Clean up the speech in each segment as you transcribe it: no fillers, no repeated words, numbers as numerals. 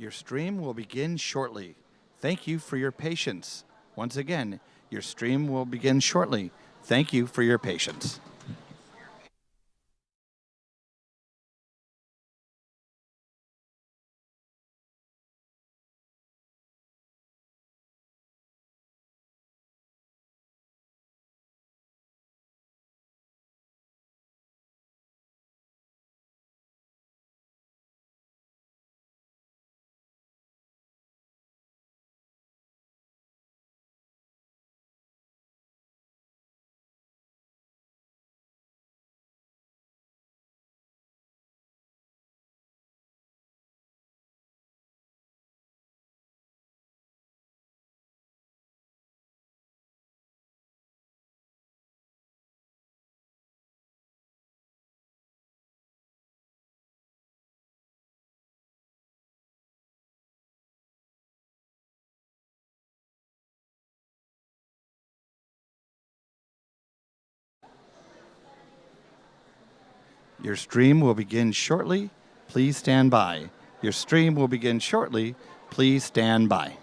Your stream will begin shortly. Thank you for your patience. Once again, your stream will begin shortly. Thank you for your patience. Your stream will begin shortly. Please stand by. Your stream will begin shortly. Please stand by.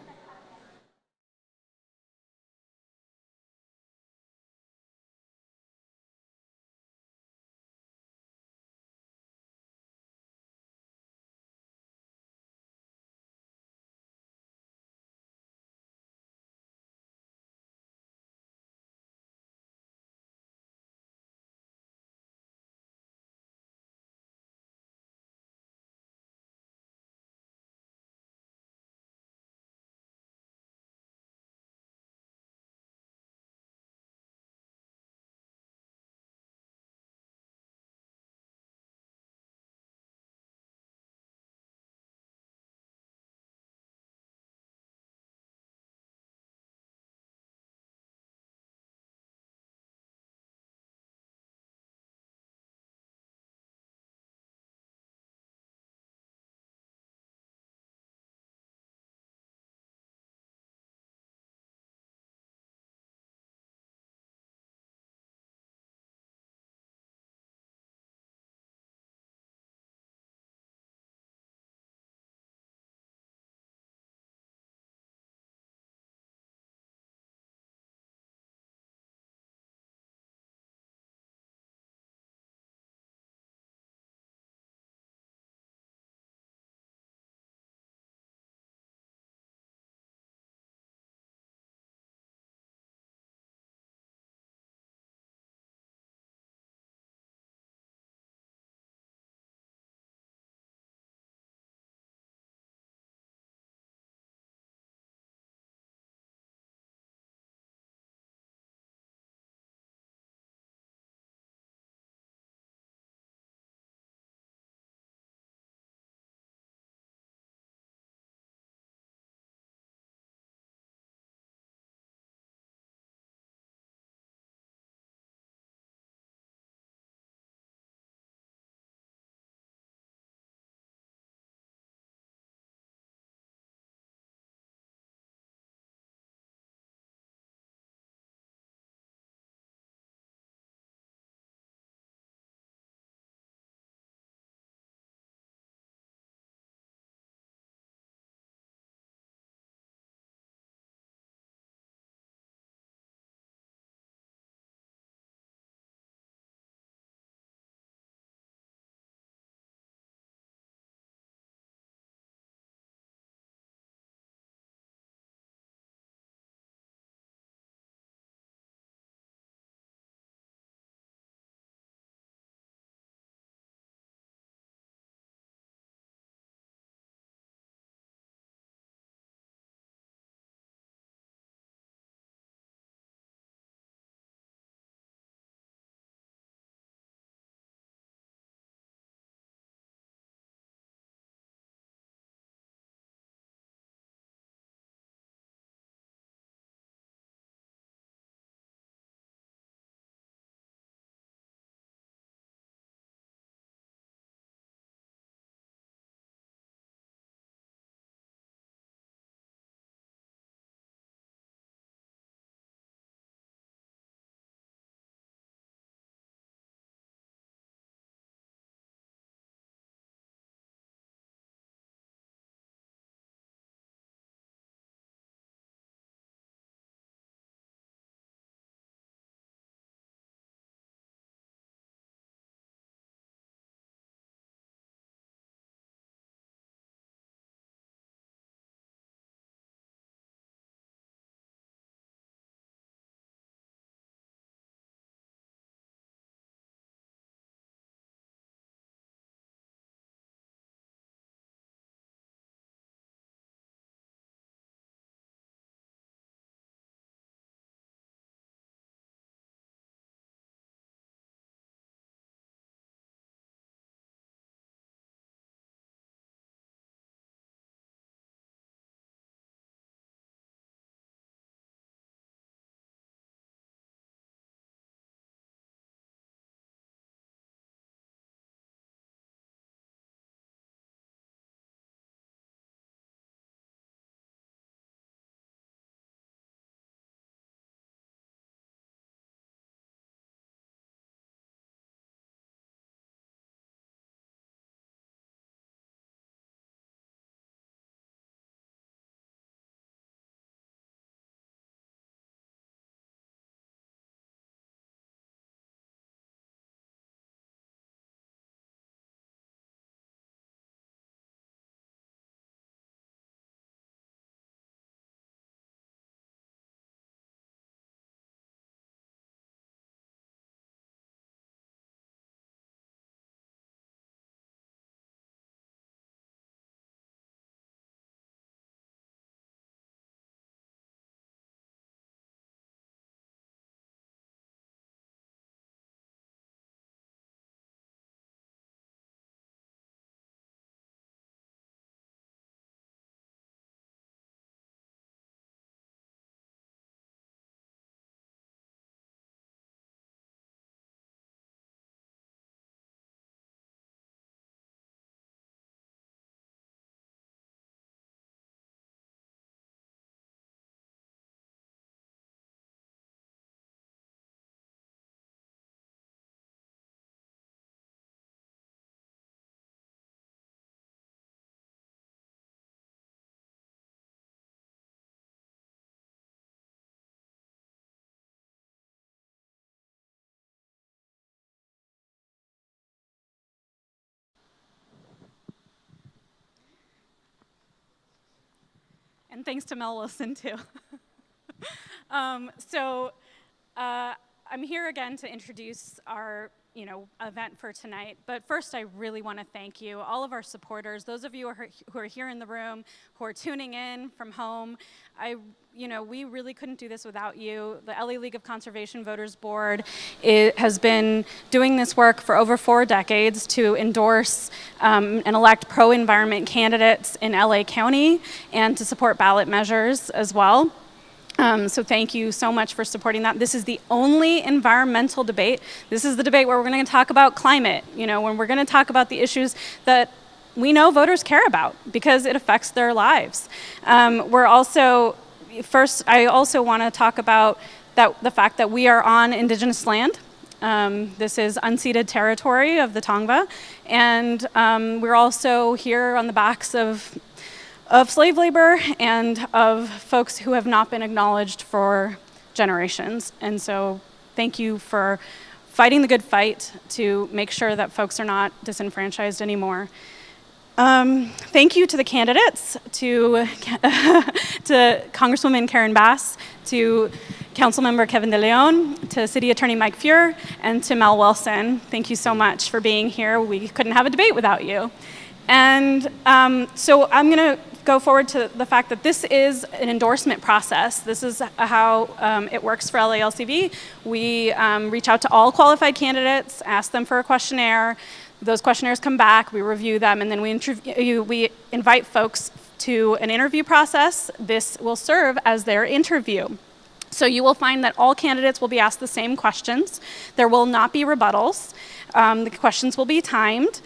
And thanks to Mel Wilson, too. I'm here again to introduce our event for tonight. But first, I really want to thank you, all of our supporters, those of you who are here in the room, who are tuning in from home. We really couldn't do this without you. The LA League of Conservation Voters Board has been doing this work for over 4 decades to endorse and elect pro-environment candidates in LA County and to support ballot measures as well. So thank you so much for supporting that. This is the only environmental debate. This is the debate where we're going to talk about climate, when we're going to talk about the issues that we know voters care about because it affects their lives. I also want to talk about the fact that we are on indigenous land. This is unceded territory of the Tongva, and we're also here on the backs of slave labor and of folks who have not been acknowledged for generations. And so thank you for fighting the good fight to make sure that folks are not disenfranchised anymore. Thank you to the candidates, to Congresswoman Karen Bass, to Councilmember Kevin De Leon, to City Attorney Mike Feuer, and to Mel Wilson. Thank you so much for being here. We couldn't have a debate without you. And so I'm going to go forward to the fact that this is an endorsement process. This is how it works for LALCV. We reach out to all qualified candidates, ask them for a questionnaire. Those questionnaires come back, we review them, and then we invite folks to an interview process. This will serve as their interview. So you will find that all candidates will be asked the same questions. There will not be rebuttals. The questions will be timed.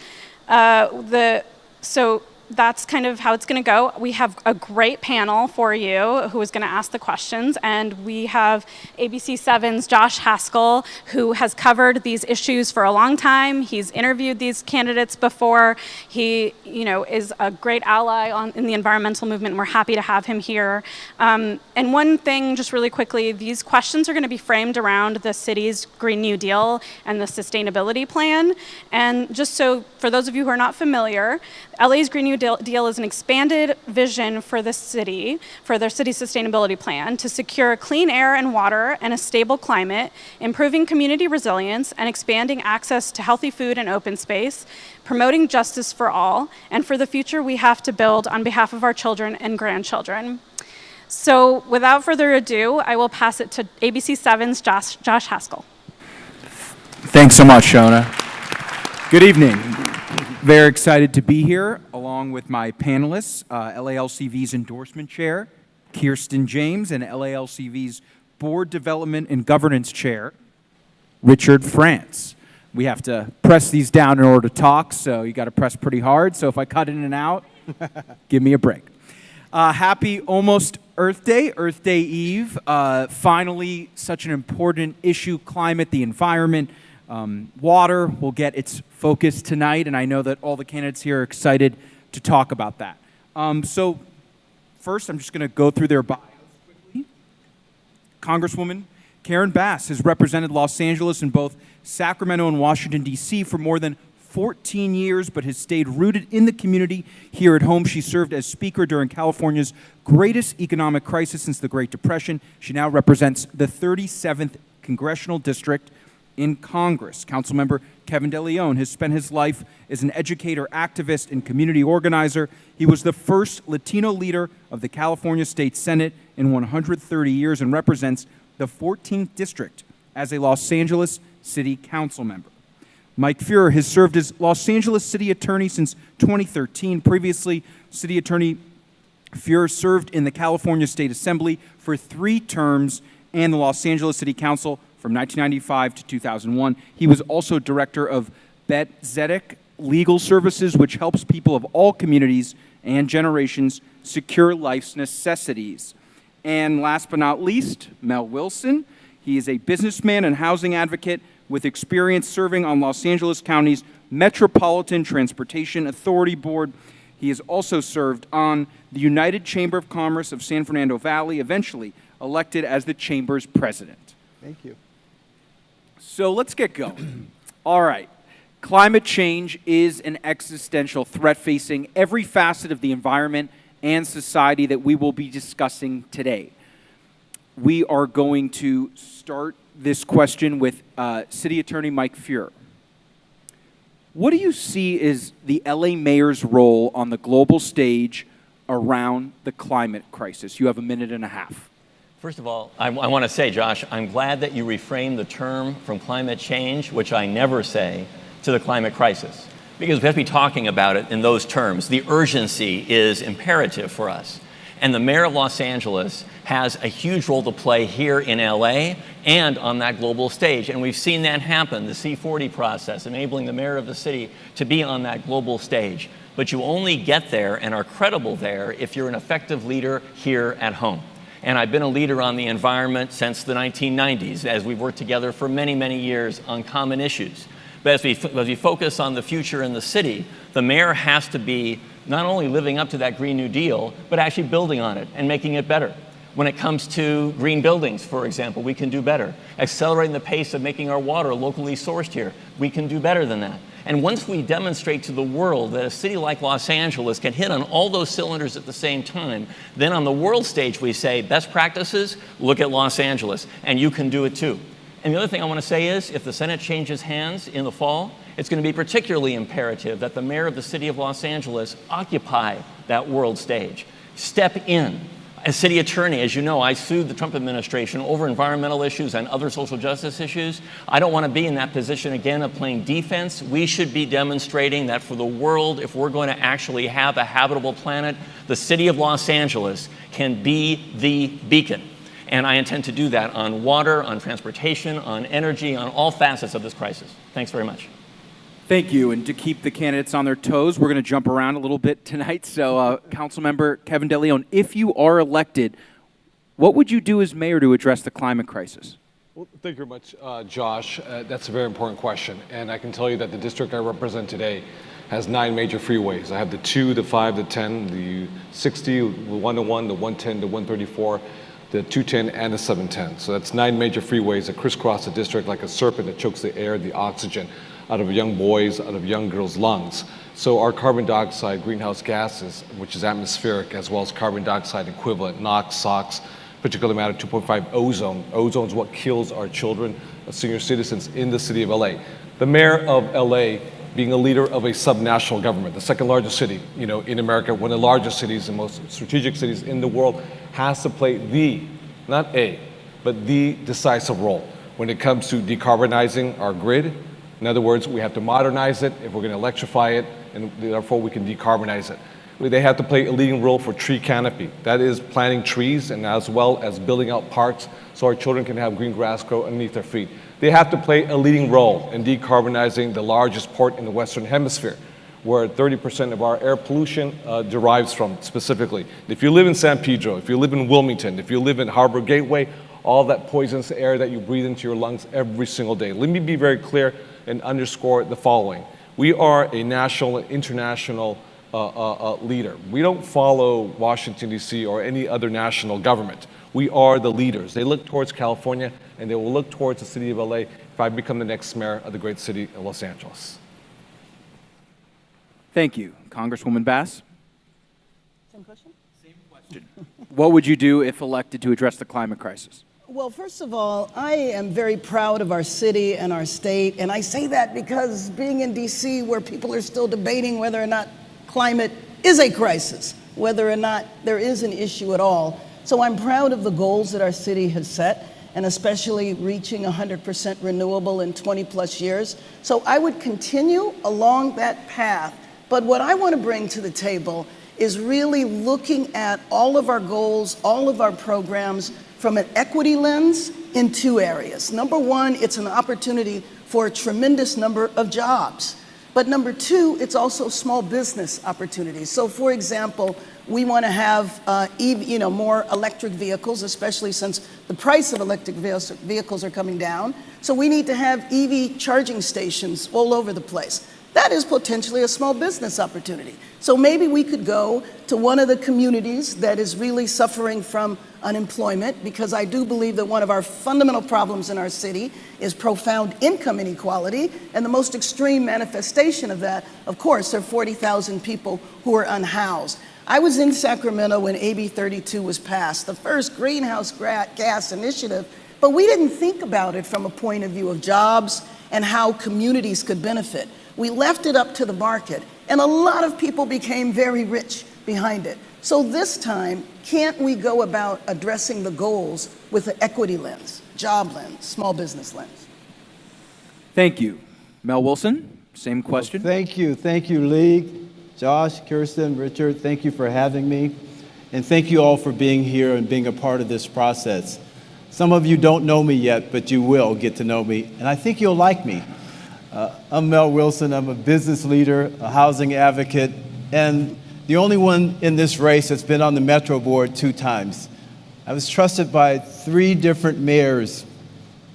So that's kind of how it's going to go. We have a great panel for you who is going to ask the questions, and we have ABC7's Josh Haskell, who has covered these issues for a long time. He's interviewed these candidates before. He, is a great ally in the environmental movement, and we're happy to have him here. And one thing, just really quickly, these questions are going to be framed around the city's Green New Deal and the sustainability plan. And just so, for those of you who are not familiar, LA's Green New Deal is an expanded vision for the city, for their city sustainability plan, to secure clean air and water and a stable climate, improving community resilience and expanding access to healthy food and open space, promoting justice for all, and for the future we have to build on behalf of our children and grandchildren. So without further ado, I will pass it to ABC7's Josh Haskell. Thanks so much, Shona. Good evening. Very excited to be here along with my panelists, LALCV's endorsement chair, Kirsten James, and LALCV's board development and governance chair, Richard France. We have to press these down in order to talk, so you got to press pretty hard. So if I cut in and out, give me a break. Happy almost Earth Day Eve. Finally, such an important issue, climate, the environment. Water will get its focus tonight, and I know that all the candidates here are excited to talk about that. So first, I'm just going to go through their bios quickly. Congresswoman Karen Bass has represented Los Angeles in both Sacramento and Washington, D.C. for more than 14 years, but has stayed rooted in the community here at home. She served as Speaker during California's greatest economic crisis since the Great Depression. She now represents the 37th Congressional District in Congress. Councilmember Kevin De Leon has spent his life as an educator, activist, and community organizer. He was the first Latino leader of the California State Senate in 130 years and represents the 14th District as a Los Angeles City Council member. Mike Feuer has served as Los Angeles City Attorney since 2013. Previously, City Attorney Feuer served in the California State Assembly for 3 terms and the Los Angeles City Council from 1995 to 2001. He was also director of Bet Zedek Legal Services, which helps people of all communities and generations secure life's necessities. And last but not least, Mel Wilson. He is a businessman and housing advocate with experience serving on Los Angeles County's Metropolitan Transportation Authority Board. He has also served on the United Chamber of Commerce of San Fernando Valley, eventually elected as the Chamber's president. Thank you. So let's get going. All right. Climate change is an existential threat facing every facet of the environment and society that we will be discussing today. We are going to start this question with City Attorney Mike Feuer. What do you see as the LA mayor's role on the global stage around the climate crisis? You have a minute and a half. First of all, I want to say, Josh, I'm glad that you reframed the term from climate change, which I never say, to the climate crisis. Because we have to be talking about it in those terms. The urgency is imperative for us. And the mayor of Los Angeles has a huge role to play here in LA and on that global stage. And we've seen that happen, the C40 process, enabling the mayor of the city to be on that global stage. But you only get there and are credible there if you're an effective leader here at home. And I've been a leader on the environment since the 1990s, as we've worked together for many, many years on common issues. But as we focus on the future in the city, the mayor has to be not only living up to that Green New Deal, but actually building on it and making it better. When it comes to green buildings, for example, we can do better. Accelerating the pace of making our water locally sourced here, we can do better than that. And once we demonstrate to the world that a city like Los Angeles can hit on all those cylinders at the same time, then on the world stage we say, best practices, look at Los Angeles, and you can do it too. And the other thing I want to say is, if the Senate changes hands in the fall, it's going to be particularly imperative that the mayor of the city of Los Angeles occupy that world stage. Step in. As city attorney, as you know, I sued the Trump administration over environmental issues and other social justice issues. I don't want to be in that position again of playing defense. We should be demonstrating that for the world, if we're going to actually have a habitable planet, the city of Los Angeles can be the beacon. And I intend to do that on water, on transportation, on energy, on all facets of this crisis. Thanks very much. Thank you. And to keep the candidates on their toes, we're going to jump around a little bit tonight. So, Councilmember Kevin DeLeon, if you are elected, what would you do as mayor to address the climate crisis? Well, thank you very much, Josh. That's a very important question. And I can tell you that the district I represent today has 9 major freeways. I have the 2, the 5, the 10, the 60, the 101, the 110, the 134, the 210, and the 710. So that's 9 major freeways that crisscross the district like a serpent that chokes the air, the oxygen out of young boys, out of young girls' lungs. So our carbon dioxide greenhouse gases, which is atmospheric, as well as carbon dioxide equivalent, NOx, SOx, particulate matter 2.5, ozone. Ozone is what kills our children, senior citizens in the city of LA. The mayor of LA, being a leader of a subnational government, the second largest city, in America, one of the largest cities and most strategic cities in the world, has to play the, not a, but the decisive role when it comes to decarbonizing our grid. In other words, we have to modernize it if we're going to electrify it, and therefore we can decarbonize it. They have to play a leading role for tree canopy. That is planting trees and as well as building out parks so our children can have green grass grow underneath their feet. They have to play a leading role in decarbonizing the largest port in the Western Hemisphere, where 30% of our air pollution derives from specifically. If you live in San Pedro, if you live in Wilmington, if you live in Harbor Gateway, all that poisonous air that you breathe into your lungs every single day. Let me be very clear and underscore the following. We are a national and international leader. We don't follow Washington, D.C. or any other national government. We are the leaders. They look towards California, and they will look towards the city of LA if I become the next mayor of the great city of Los Angeles. Thank you. Congresswoman Bass? Same question? Same question. What would you do if elected to address the climate crisis? Well, first of all, I am very proud of our city and our state, and I say that because being in D.C., where people are still debating whether or not climate is a crisis, whether or not there is an issue at all. So I'm proud of the goals that our city has set, and especially reaching 100% renewable in 20 plus years. So I would continue along that path. But what I want to bring to the table is really looking at all of our goals, all of our programs from an equity lens in 2 areas. Number 1, it's an opportunity for a tremendous number of jobs. But number 2, it's also small business opportunities. So for example, we want to have more electric vehicles, especially since the price of electric vehicles are coming down. So we need to have EV charging stations all over the place. that is potentially a small business opportunity. So maybe we could go to one of the communities that is really suffering from unemployment, because I do believe that one of our fundamental problems in our city is profound income inequality, and the most extreme manifestation of that, of course, are 40,000 people who are unhoused. I was in Sacramento when AB 32 was passed, the first greenhouse gas initiative, but we didn't think about it from a point of view of jobs and how communities could benefit. We left it up to the market, and a lot of people became very rich behind it. So this time, can't we go about addressing the goals with an equity lens, job lens, small business lens? Thank you. Mel Wilson, same question. Thank you, Lee, Josh, Kirsten, Richard, thank you for having me. And thank you all for being here and being a part of this process. Some of you don't know me yet, but you will get to know me, and I think you'll like me. I'm Mel Wilson. I'm a business leader, a housing advocate, and the only one in this race that's been on the Metro Board 2 times. I was trusted by 3 different mayors,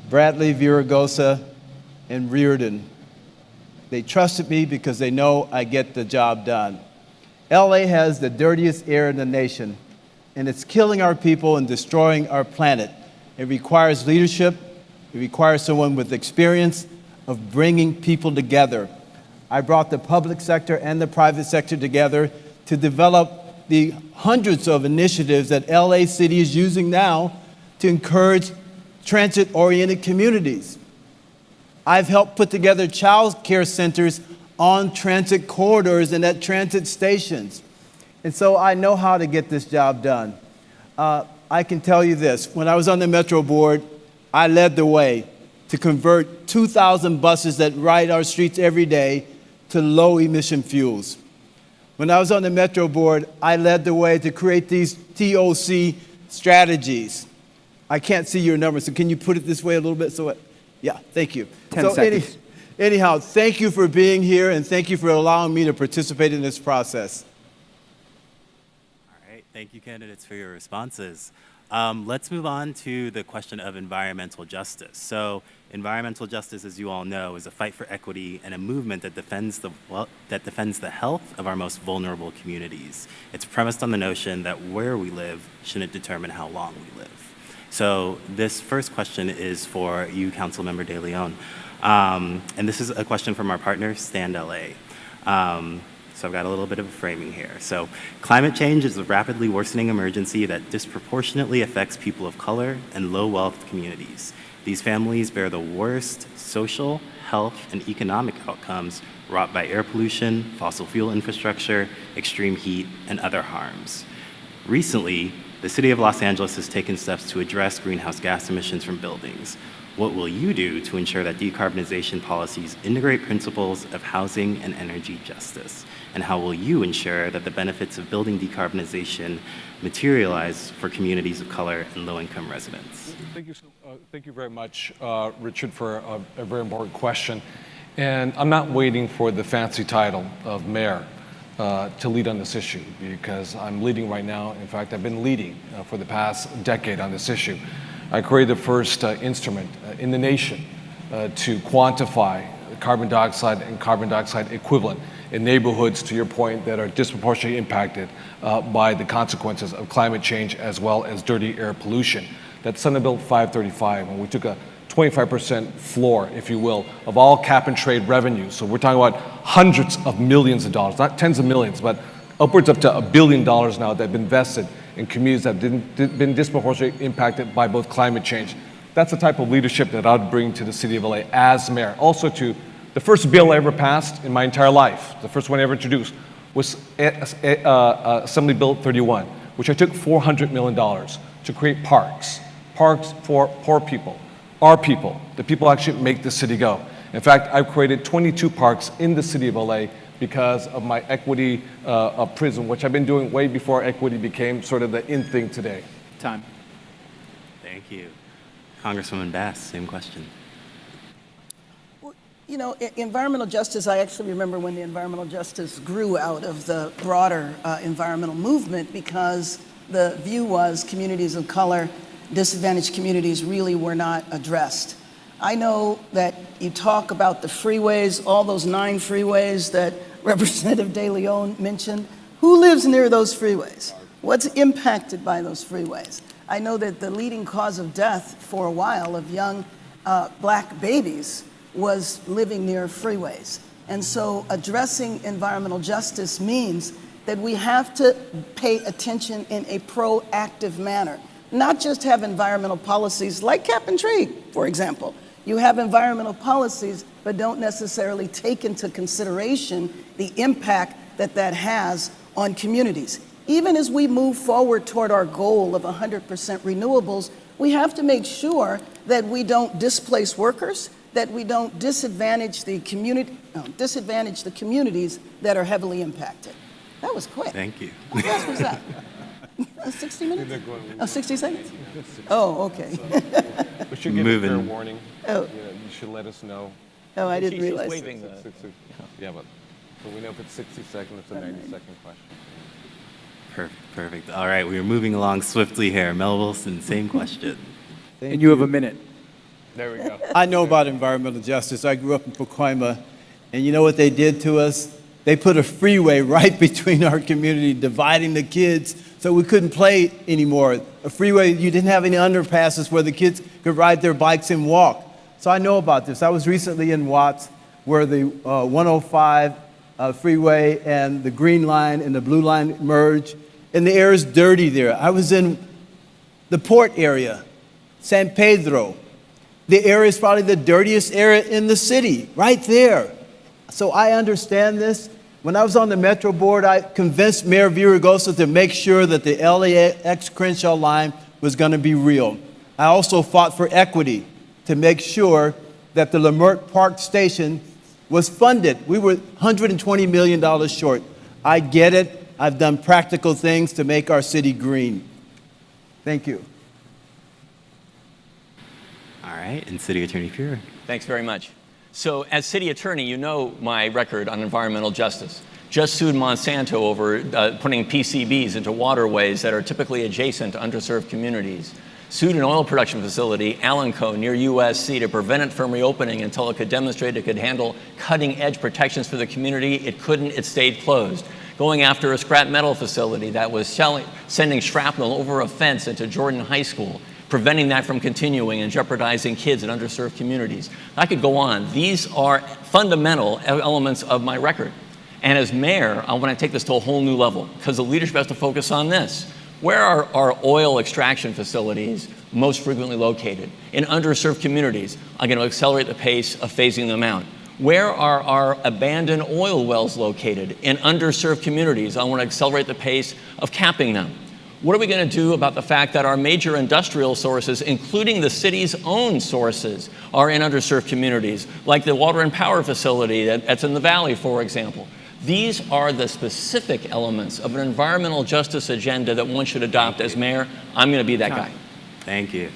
Bradley, Viragosa, and Reardon. They trusted me because they know I get the job done. LA has the dirtiest air in the nation, and it's killing our people and destroying our planet. It requires leadership. It requires someone with experience of bringing people together. I brought the public sector and the private sector together to develop the hundreds of initiatives that LA City is using now to encourage transit-oriented communities. I've helped put together child care centers on transit corridors and at transit stations. And so I know how to get this job done. I can tell you this, when I was on the Metro Board, I led the way to convert 2,000 buses that ride our streets every day to low-emission fuels. When I was on the Metro Board, I led the way to create these TOC strategies. I can't see your numbers, so can you put it this way a little bit? Yeah, thank you. 10 seconds. Anyhow, thank you for being here, and thank you for allowing me to participate in this process. All right, thank you, candidates, for your responses. Let's move on to the question of environmental justice. So environmental justice, as you all know, is a fight for equity and a movement that defends the health of our most vulnerable communities. It's premised on the notion that where we live shouldn't determine how long we live. So this first question is for you, Councilmember De Leon. And this is a question from our partner, Stand LA. So I've got a little bit of a framing here. So climate change is a rapidly worsening emergency that disproportionately affects people of color and low-wealth communities. These families bear the worst social, health, and economic outcomes wrought by air pollution, fossil fuel infrastructure, extreme heat, and other harms. Recently, the City of Los Angeles has taken steps to address greenhouse gas emissions from buildings. What will you do to ensure that decarbonization policies integrate principles of housing and energy justice? And how will you ensure that the benefits of building decarbonization materialize for communities of color and low-income residents? Thank you very much, Richard, for a very important question. And I'm not waiting for the fancy title of mayor to lead on this issue, because I'm leading right now. In fact, I've been leading for the past decade on this issue. I created the first instrument in the nation to quantify carbon dioxide and carbon dioxide equivalent in neighborhoods, to your point, that are disproportionately impacted by the consequences of climate change as well as dirty air pollution. That's Senate Bill 535, and we took a 25% floor, if you will, of all cap and trade revenue. So we're talking about hundreds of millions of dollars, not tens of millions, but upwards up to $1 billion now that have been invested in communities that have been disproportionately impacted by both climate change. That's the type of leadership that I'd bring to the City of LA as mayor. Also to the first bill I ever passed in my entire life, the first one I ever introduced, was Assembly Bill 31, which I took $400 million to create parks for poor people, our people, the people who actually make the city go. In fact, I've created 22 parks in the City of LA because of my equity prism, which I've been doing way before equity became sort of the in thing today. Time. Thank you. Congresswoman Bass, same question. You know, environmental justice, I actually remember when the environmental justice grew out of the broader environmental movement, because the view was communities of color, disadvantaged communities really were not addressed. I know that you talk about the freeways, all those 9 freeways that Representative De Leon mentioned. Who lives near those freeways? What's impacted by those freeways? I know that the leading cause of death for a while of young black babies was living near freeways. And so addressing environmental justice means that we have to pay attention in a proactive manner, not just have environmental policies like cap and trade, for example. You have environmental policies, but don't necessarily take into consideration the impact that that has on communities. Even as we move forward toward our goal of 100% renewables, we have to make sure that we don't displace workers, that we don't disadvantage the communities that are heavily impacted. That was quick. Thank you. How fast was that? 60 minutes? Oh, 60 seconds? Oh, okay. We should give a fair warning. Oh. You should let us know. Oh, I didn't She's realize. waving the. Yeah, but so we know if it's 60 seconds, it's a 90-second question. Perfect. All right, we are moving along swiftly here. Mel Wilson, same question. And you have a minute. There we go. I know about environmental justice. I grew up in Pacoima, and you know what they did to us? They put a freeway right between our community, dividing the kids so we couldn't play anymore. A freeway, you didn't have any underpasses where the kids could ride their bikes and walk. So I know about this. I was recently in Watts where the 105 freeway and the green line and the blue line merge, and the air is dirty there. I was in the port area, San Pedro. The area is probably the dirtiest area in the city, right there. So I understand this. When I was on the Metro Board, I convinced Mayor Villaraigosa to make sure that the LAX Crenshaw line was going to be real. I also fought for equity to make sure that the Leimert Park Station was funded. We were $120 million short. I get it. I've done practical things to make our city green. Thank you. All right, and City Attorney Feuer. Thanks very much. So as city attorney, you know my record on environmental justice. Just sued Monsanto over putting PCBs into waterways that are typically adjacent to underserved communities. Sued an oil production facility, Alanco, near USC, to prevent it from reopening until it could demonstrate it could handle cutting-edge protections for the community. It couldn't, it stayed closed. Going after a scrap metal facility that was sending shrapnel over a fence into Jordan High School, preventing that from continuing and jeopardizing kids in underserved communities. I could go on. These are fundamental elements of my record. And as mayor, I want to take this to a whole new level because the leadership has to focus on this. Where are our oil extraction facilities most frequently located? In underserved communities, I'm going to accelerate the pace of phasing them out. Where are our abandoned oil wells located? In underserved communities, I want to accelerate the pace of capping them. What are we going to do about the fact that our major industrial sources, including the city's own sources, are in underserved communities, like the water and power facility that's in the valley, for example? These are the specific elements of an environmental justice agenda that one should adopt. As mayor, I'm going to be that guy. Thank you.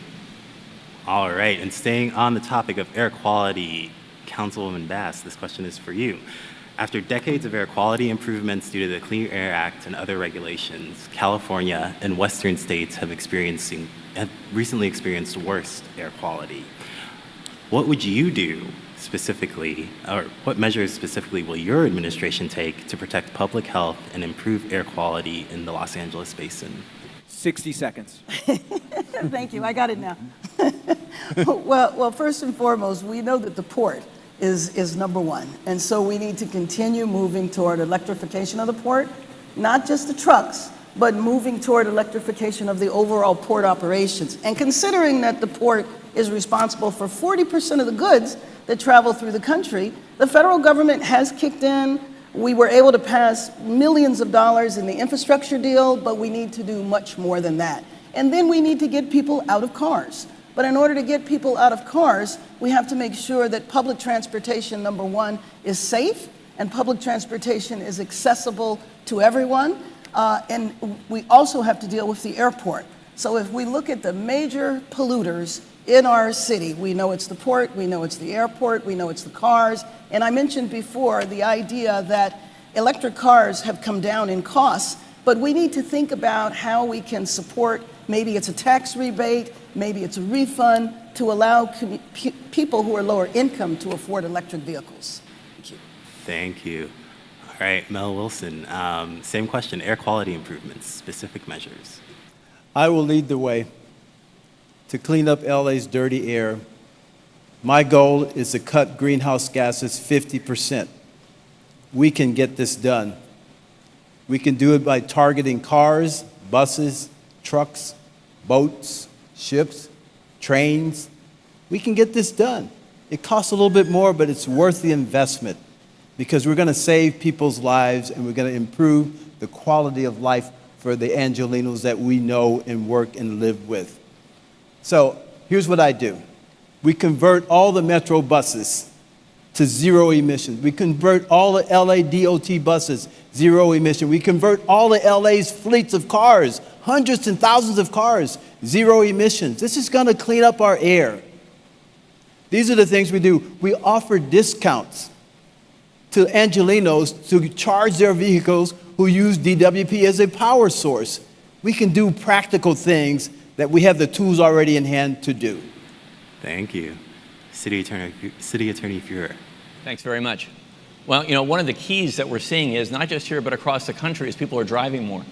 All right, and staying on the topic of air quality, Councilwoman Bass, this question is for you. After decades of air quality improvements due to the Clean Air Act and other regulations, California and Western states have recently experienced worse air quality. What would you do specifically, or what measures specifically will your administration take to protect public health and improve air quality in the Los Angeles basin? 60 seconds. Thank you. I got it now. Well, first and foremost, we know that the port is number one. And so we need to continue moving toward electrification of the port, not just the trucks, but moving toward electrification of the overall port operations. And considering that the port is responsible for 40% of the goods that travel through the country, the federal government has kicked in. We were able to pass millions of dollars in the infrastructure deal, but we need to do much more than that. And then we need to get people out of cars. But in order to get people out of cars, we have to make sure that public transportation, number one, is safe, and public transportation is accessible to everyone. And we also have to deal with the airport. So if we look at the major polluters in our city, we know it's the port, we know it's the airport, we know it's the cars. And I mentioned before the idea that electric cars have come down in costs, but we need to think about how we can support maybe it's a tax rebate, maybe it's a refund to allow people who are lower income to afford electric vehicles. Thank you. Thank you. All right, Mel Wilson, same question, air quality improvements, specific measures. I will lead the way to clean up LA's dirty air. My goal is to cut greenhouse gases 50%. We can get this done. We can do it by targeting cars, buses, trucks, boats, ships, trains. We can get this done. It costs a little bit more, but it's worth the investment because we're going to save people's lives and we're going to improve the quality of life for the Angelenos that we know and work and live with. So here's what I do. We convert all the Metro buses to zero emissions. We convert all the LA DOT buses zero emission. We convert all of LA's fleets of cars, hundreds and thousands of cars, zero emissions. This is going to clean up our air. These are the things we do. We offer discounts to Angelenos to charge their vehicles who use DWP as a power source. We can do practical things that we have the tools already in hand to do. Thank you. City Attorney Feuer. Thanks very much. Well, one of the keys that we're seeing is not just here but across the country is people are driving more.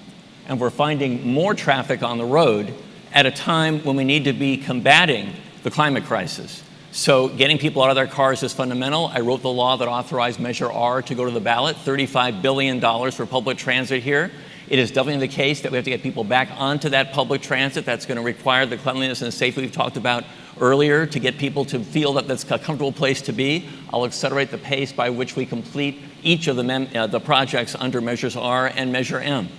And we're finding more traffic on the road at a time when we need to be combating the climate crisis. So getting people out of their cars is fundamental. I wrote the law that authorized Measure R to go to the ballot, $35 billion for public transit here. It is definitely the case that we have to get people back onto that public transit. That's going to require the cleanliness and safety we've talked about earlier to get people to feel that that's a comfortable place to be. I'll accelerate the pace by which we complete each of the projects under Measures R and Measure M.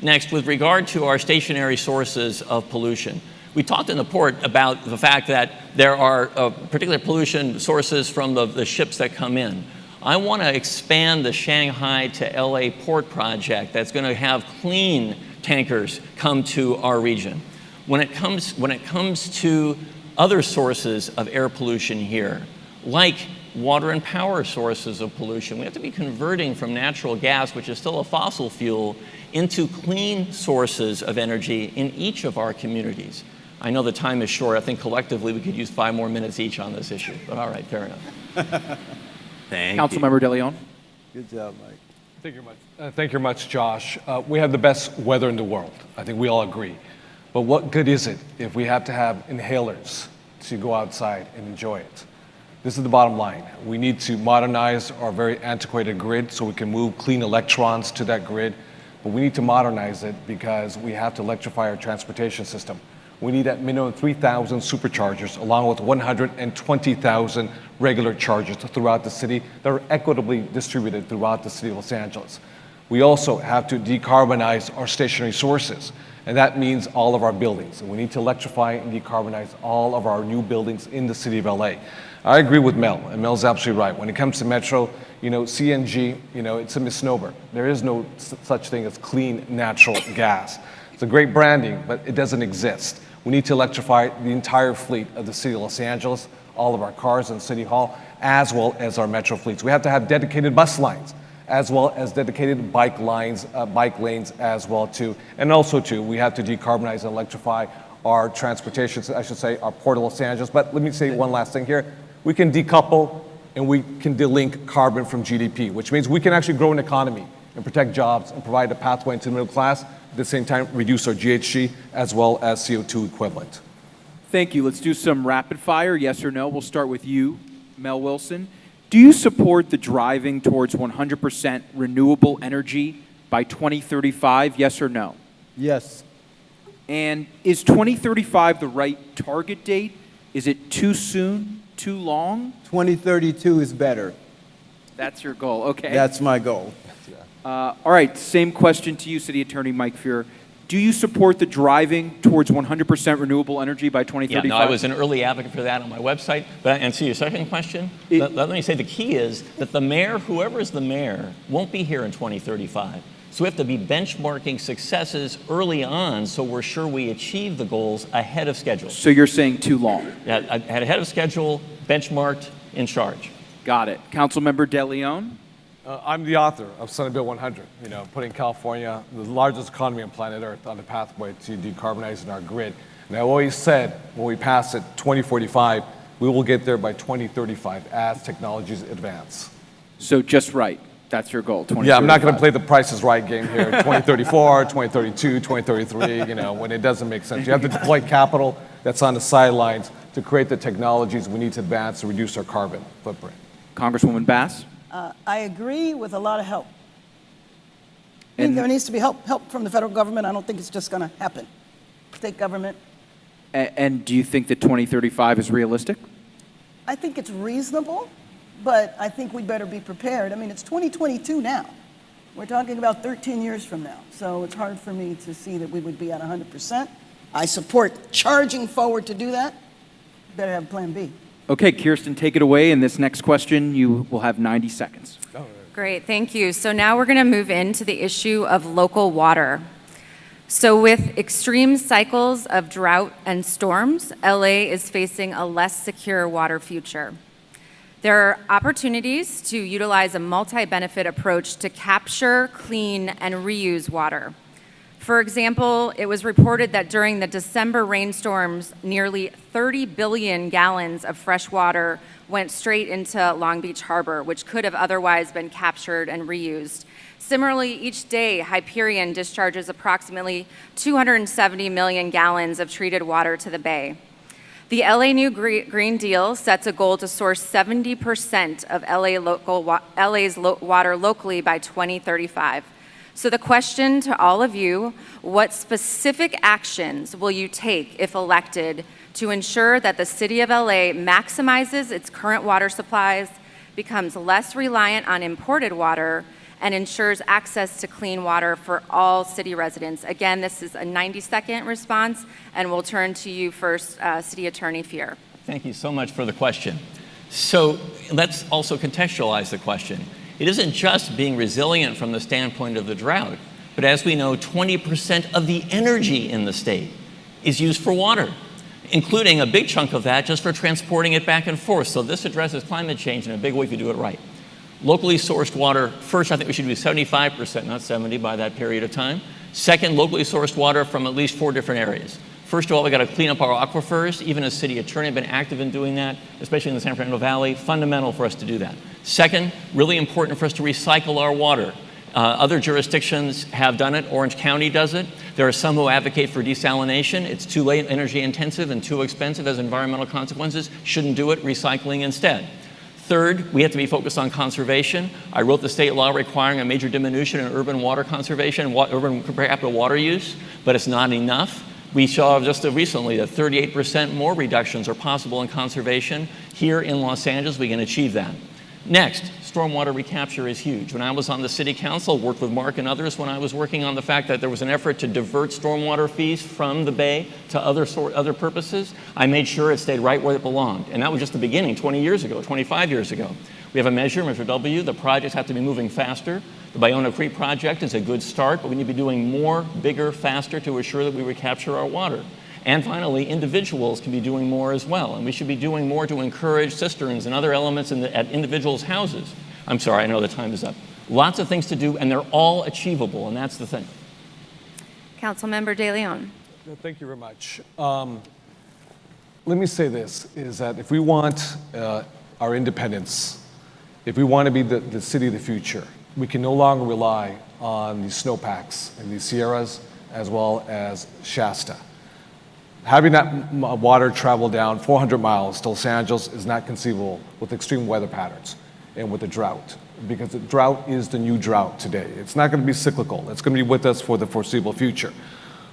Next, with regard to our stationary sources of pollution, we talked in the port about the fact that there are particular pollution sources from the ships that come in. I want to expand the Shanghai to LA port project that's going to have clean tankers come to our region. When it comes to other sources of air pollution here, like water and power sources of pollution, we have to be converting from natural gas, which is still a fossil fuel, into clean sources of energy in each of our communities. I know the time is short. I think collectively we could use 5 more minutes each on this issue. But all right, fair enough. Councilmember De Leon. Good job, Mike. Thank you very much, Josh. We have the best weather in the world. I think we all agree. But what good is it if we have to have inhalers to go outside and enjoy it? This is the bottom line. We need to modernize our very antiquated grid so we can move clean electrons to that grid. But we need to modernize it because we have to electrify our transportation system. We need at minimum 3,000 superchargers along with 120,000 regular chargers throughout the city that are equitably distributed throughout the city of Los Angeles. We also have to decarbonize our stationary sources, and that means all of our buildings. And we need to electrify and decarbonize all of our new buildings in the city of LA. I agree with Mel, and Mel's absolutely right. When it comes to Metro, CNG, it's a misnomer. There is no such thing as clean natural gas. It's a great branding, but it doesn't exist. We need to electrify the entire fleet of the city of Los Angeles, all of our cars in City Hall, as well as our Metro fleets. We have to have dedicated bus lines, as well as dedicated bike lanes as well too. And also too, we have to decarbonize and electrify our transportation, our Port of Los Angeles. But let me say one last thing here. We can decouple and we can delink carbon from GDP, which means we can actually grow an economy and protect jobs and provide a pathway into the middle class, at the same time reduce our GHG as well as CO2 equivalent. Thank you. Let's do some rapid fire, yes or no. We'll start with you, Mel Wilson. Do you support the driving towards 100% renewable energy by 2035, yes or no? Yes. And is 2035 the right target date? Is it too soon, too long? 2032 is better. That's your goal, okay. That's my goal. All right, same question to you, City Attorney Mike Feuer. Do you support the driving towards 100% renewable energy by 2035? Yeah, no, I was an early advocate for that on my website. But answer your second question, let me say the key is that the mayor, whoever is the mayor, won't be here in 2035. So we have to be benchmarking successes early on so we're sure we achieve the goals ahead of schedule. So you're saying too long? Yeah, ahead of schedule, benchmarked, in charge. Got it. Councilmember De Leon? I'm the author of Senate Bill 100, putting California, the largest economy on planet Earth, on the pathway to decarbonizing our grid. And I always said, when we pass it 2045, we will get there by 2035 as technologies advance. So just right. That's your goal, 2035. Yeah, I'm not going to play the Price is Right game here, 2034, 2032, 2033, when it doesn't make sense. You have to deploy capital that's on the sidelines to create the technologies we need to advance to reduce our carbon footprint. Congresswoman Bass? I agree with a lot of help. I think there needs to be help from the federal government. I don't think it's just going to happen. State government. And do you think that 2035 is realistic? I think it's reasonable, but I think we better be prepared. I mean, it's 2022 now. We're talking about 13 years from now. So it's hard for me to see that we would be at 100%. I support charging forward to do that. Better have plan B. Okay, Kirsten, take it away. And this next question, you will have 90 seconds. Great, thank you. So now we're going to move into the issue of local water. So with extreme cycles of drought and storms, LA is facing a less secure water future. There are opportunities to utilize a multi-benefit approach to capture, clean, and reuse water. For example, it was reported that during the December rainstorms, nearly 30 billion gallons of fresh water went straight into Long Beach Harbor, which could have otherwise been captured and reused. Similarly, each day, Hyperion discharges approximately 270 million gallons of treated water to the bay. The LA New Green Deal sets a goal to source 70% of LA's water locally by 2035. So the question to all of you, what specific actions will you take, if elected, to ensure that the city of LA maximizes its current water supplies, becomes less reliant on imported water, and ensures access to clean water for all city residents? Again, this is a 90-second response, and we'll turn to you first, City Attorney Feuer. Thank you so much for the question. So let's also contextualize the question. It isn't just being resilient from the standpoint of the drought, but as we know, 20% of the energy in the state is used for water, including a big chunk of that just for transporting it back and forth. So this addresses climate change in a big way if you do it right. Locally sourced water, first, I think we should do 75%, not 70 by that period of time. Second, locally sourced water from at least 4 different areas. First of all, we got to clean up our aquifers. Even as city attorney, I've been active in doing that, especially in the San Fernando Valley. Fundamental for us to do that. Second, really important for us to recycle our water. Other jurisdictions have done it. Orange County does it. There are some who advocate for desalination. It's too energy intensive and too expensive, has environmental consequences. Shouldn't do it. Recycling instead. Third, we have to be focused on conservation. I wrote the state law requiring a major diminution in urban water conservation, urban per capita water use, but it's not enough. We saw just recently that 38% more reductions are possible in conservation. Here in Los Angeles, we can achieve that. Next, stormwater recapture is huge. When I was on the city council, worked with Mark and others when I was working on the fact that there was an effort to divert stormwater fees from the bay to other purposes, I made sure it stayed right where it belonged. And that was just the beginning 20 years ago, 25 years ago. We have a measure, Measure W. The projects have to be moving faster. The Bayona Creek project is a good start, but we need to be doing more, bigger, faster to assure that we recapture our water. And finally, individuals can be doing more as well. And we should be doing more to encourage cisterns and other elements at individuals' houses. I'm sorry, I know the time is up. Lots of things to do, and they're all achievable, and that's the thing. Councilmember De Leon. Thank you very much. Let me say this, is that if we want our independence, if we want to be the city of the future, we can no longer rely on these snowpacks and these Sierras as well as Shasta. Having that water travel down 400 miles to Los Angeles is not conceivable with extreme weather patterns and with the drought, because the drought is the new drought today. It's not going to be cyclical. It's going to be with us for the foreseeable future.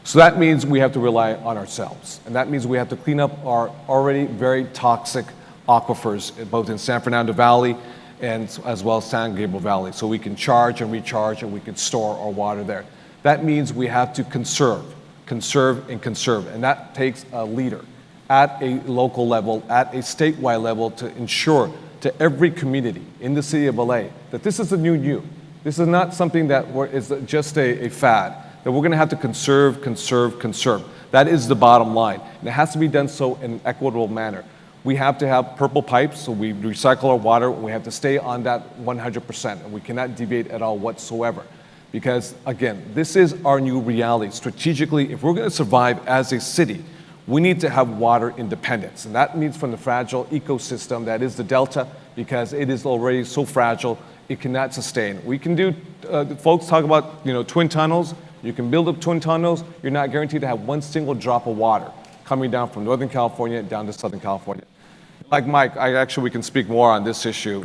So that means we have to rely on ourselves. And that means we have to clean up our already very toxic aquifers, both in San Fernando Valley and as well as San Gabriel Valley, so we can charge and recharge and we can store our water there. That means we have to conserve, and that takes a leader at a local level, at a statewide level, to ensure to every community in the city of LA that this is the new you. This is not something that is just a fad, that we're going to have to conserve. That is the bottom line, and it has to be done so in an equitable manner. We have to have purple pipes, so we recycle our water. We have to stay on that 100%, and we cannot deviate at all whatsoever. Because, again, this is our new reality. Strategically, if we're going to survive as a city, we need to have water independence. And that means from the fragile ecosystem that is the Delta, because it is already so fragile, it cannot sustain. We can do, folks talk about, twin tunnels. You can build up twin tunnels. You're not guaranteed to have one single drop of water coming down from Northern California down to Southern California. Like Mike, we can speak more on this issue,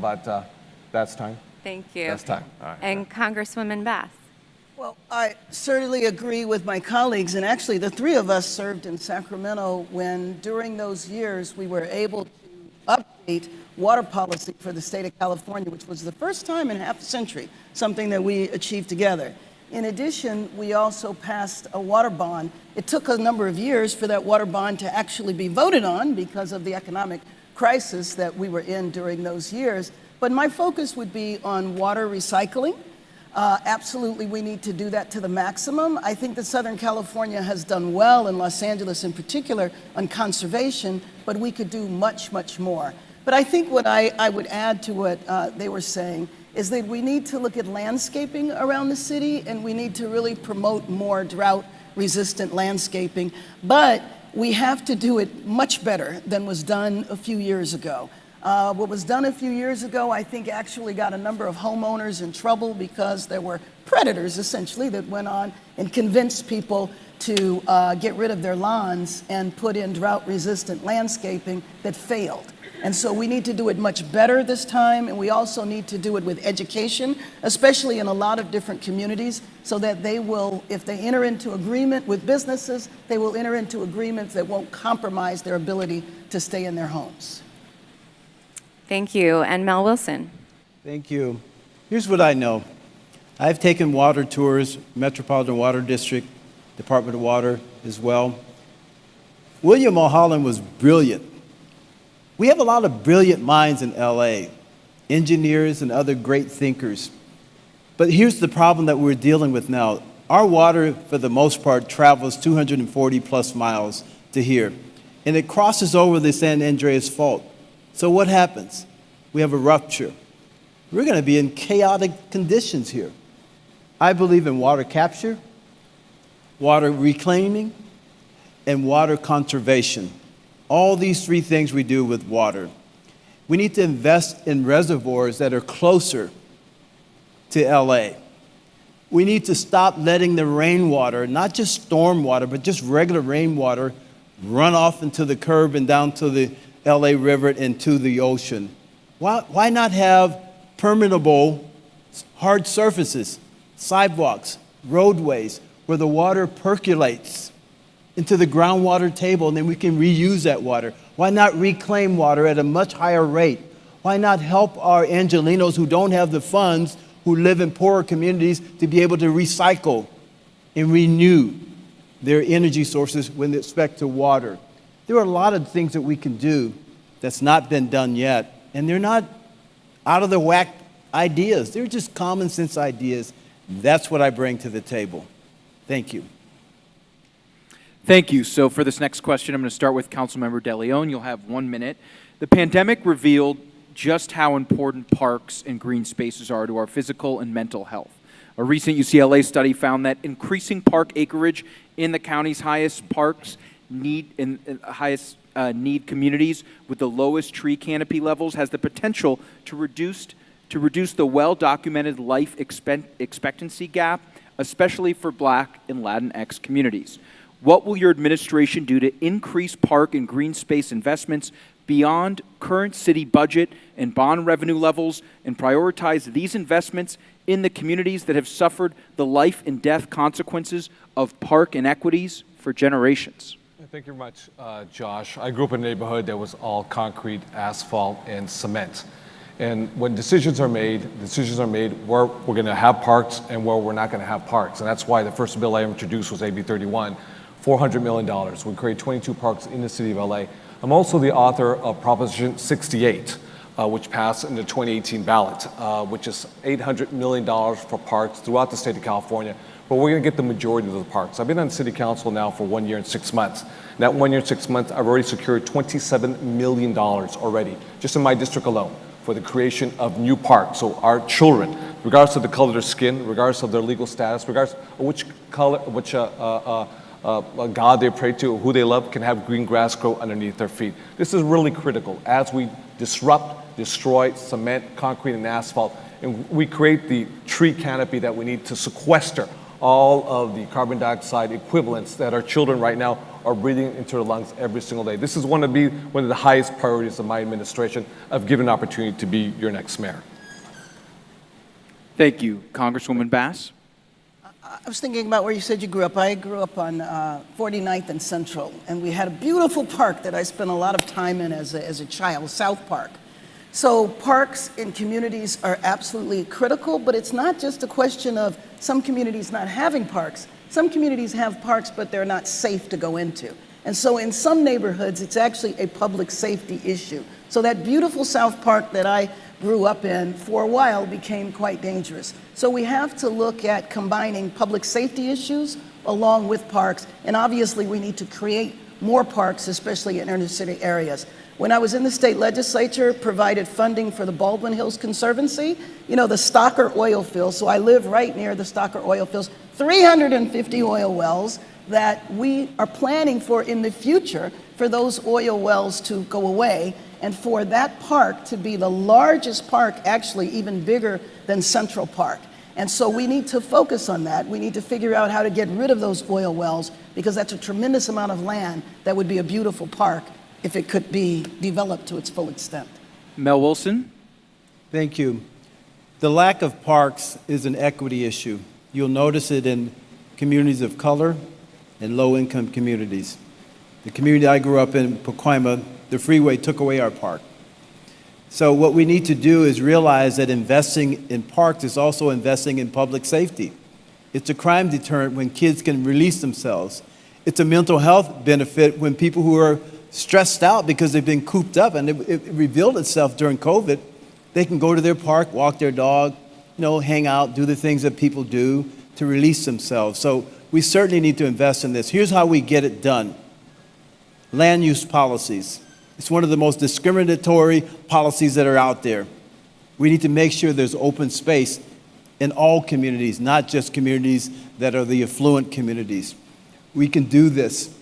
but that's time. Thank you. That's time. All right. And Congresswoman Bass. Well, I certainly agree with my colleagues, and actually the three of us served in Sacramento when during those years we were able to update water policy for the state of California, which was the first time in half a century, something that we achieved together. In addition, we also passed a water bond. It took a number of years for that water bond to actually be voted on because of the economic crisis that we were in during those years. But my focus would be on water recycling. Absolutely, we need to do that to the maximum. I think that Southern California has done well, in Los Angeles in particular, on conservation, but we could do much, much more. But I think what I would add to what they were saying is that we need to look at landscaping around the city, and we need to really promote more drought-resistant landscaping. But we have to do it much better than was done a few years ago. What was done a few years ago, I think, actually got a number of homeowners in trouble because there were predators, essentially, that went on and convinced people to get rid of their lawns and put in drought-resistant landscaping that failed. And so we need to do it much better this time, and we also need to do it with education, especially in a lot of different communities, so that they will, if they enter into agreement with businesses, they will enter into agreements that won't compromise their ability to stay in their homes. Thank you. And Mel Wilson. Thank you. Here's what I know. I've taken water tours, Metropolitan Water District, Department of Water as well. William Mulholland was brilliant. We have a lot of brilliant minds in LA, engineers and other great thinkers. But here's the problem that we're dealing with now. Our water, for the most part, travels 240 plus miles to here, and it crosses over the San Andreas Fault. So what happens? We have a rupture. We're going to be in chaotic conditions here. I believe in water capture, water reclaiming, and water conservation. All these three things we do with water. We need to invest in reservoirs that are closer to LA. We need to stop letting the rainwater, not just storm water, but just regular rainwater, run off into the curb and down to the LA River and to the ocean. Why not have permeable hard surfaces, sidewalks, roadways, where the water percolates into the groundwater table, and then we can reuse that water? Why not reclaim water at a much higher rate? Why not help our Angelenos who don't have the funds, who live in poorer communities, to be able to recycle and renew their energy sources with respect to water? There are a lot of things that we can do that's not been done yet, and they're not out of the whack ideas. They're just common sense ideas. That's what I bring to the table. Thank you. Thank you. So for this next question, I'm going to start with Councilmember DeLeon. You'll have 1 minute. The pandemic revealed just how important parks and green spaces are to our physical and mental health. A recent UCLA study found that increasing park acreage in the county's highest parks need communities with the lowest tree canopy levels has the potential to reduce the well-documented life expectancy gap, especially for Black and Latinx communities. What will your administration do to increase park and green space investments beyond current city budget and bond revenue levels and prioritize these investments in the communities that have suffered the life and death consequences of park inequities for generations? Thank you very much, Josh. I grew up in a neighborhood that was all concrete, asphalt, and cement. And when decisions are made where we're going to have parks and where we're not going to have parks. And that's why the first bill I introduced was AB 31, $400 million. We create 22 parks in the city of LA. I'm also the author of Proposition 68, which passed in the 2018 ballot, which is $800 million for parks throughout the state of California, but we're going to get the majority of the parks. I've been on city council now for 1 year and 6 months. In that 1 year and 6 months, I've already secured $27 million already, just in my district alone, for the creation of new parks. So our children, regardless of the color of their skin, regardless of their legal status, regardless of which color, which God they pray to, or who they love, can have green grass grow underneath their feet. This is really critical as we disrupt, destroy cement, concrete, and asphalt, and we create the tree canopy that we need to sequester all of the carbon dioxide equivalents that our children right now are breathing into their lungs every single day. This is one of the highest priorities of my administration. I've given an opportunity to be your next mayor. Thank you. Congresswoman Bass? I was thinking about where you said you grew up. I grew up on 49th and Central, and we had a beautiful park that I spent a lot of time in as a child, South Park. So parks in communities are absolutely critical, but it's not just a question of some communities not having parks. Some communities have parks, but they're not safe to go into. And so in some neighborhoods, it's actually a public safety issue. So that beautiful South Park that I grew up in for a while became quite dangerous. So we have to look at combining public safety issues along with parks, and obviously we need to create more parks, especially in inner city areas. When I was in the state legislature, provided funding for the Baldwin Hills Conservancy, you know, the Stocker oil fields. So I live right near the Stocker oil fields, 350 oil wells that we are planning for in the future for those oil wells to go away and for that park to be the largest park, actually even bigger than Central Park. And so we need to focus on that. We need to figure out how to get rid of those oil wells because that's a tremendous amount of land that would be a beautiful park if it could be developed to its full extent. Mel Wilson? Thank you. The lack of parks is an equity issue. You'll notice it in communities of color and low-income communities. The community I grew up in, Pacoima, the freeway took away our park. So what we need to do is realize that investing in parks is also investing in public safety. It's a crime deterrent when kids can release themselves. It's a mental health benefit when people who are stressed out because they've been cooped up, and it revealed itself during COVID. They can go to their park, walk their dog, hang out, do the things that people do to release themselves. So we certainly need to invest in this. Here's how we get it done. Land use policies. It's one of the most discriminatory policies that are out there. We need to make sure there's open space in all communities, not just communities that are the affluent communities. We can do this.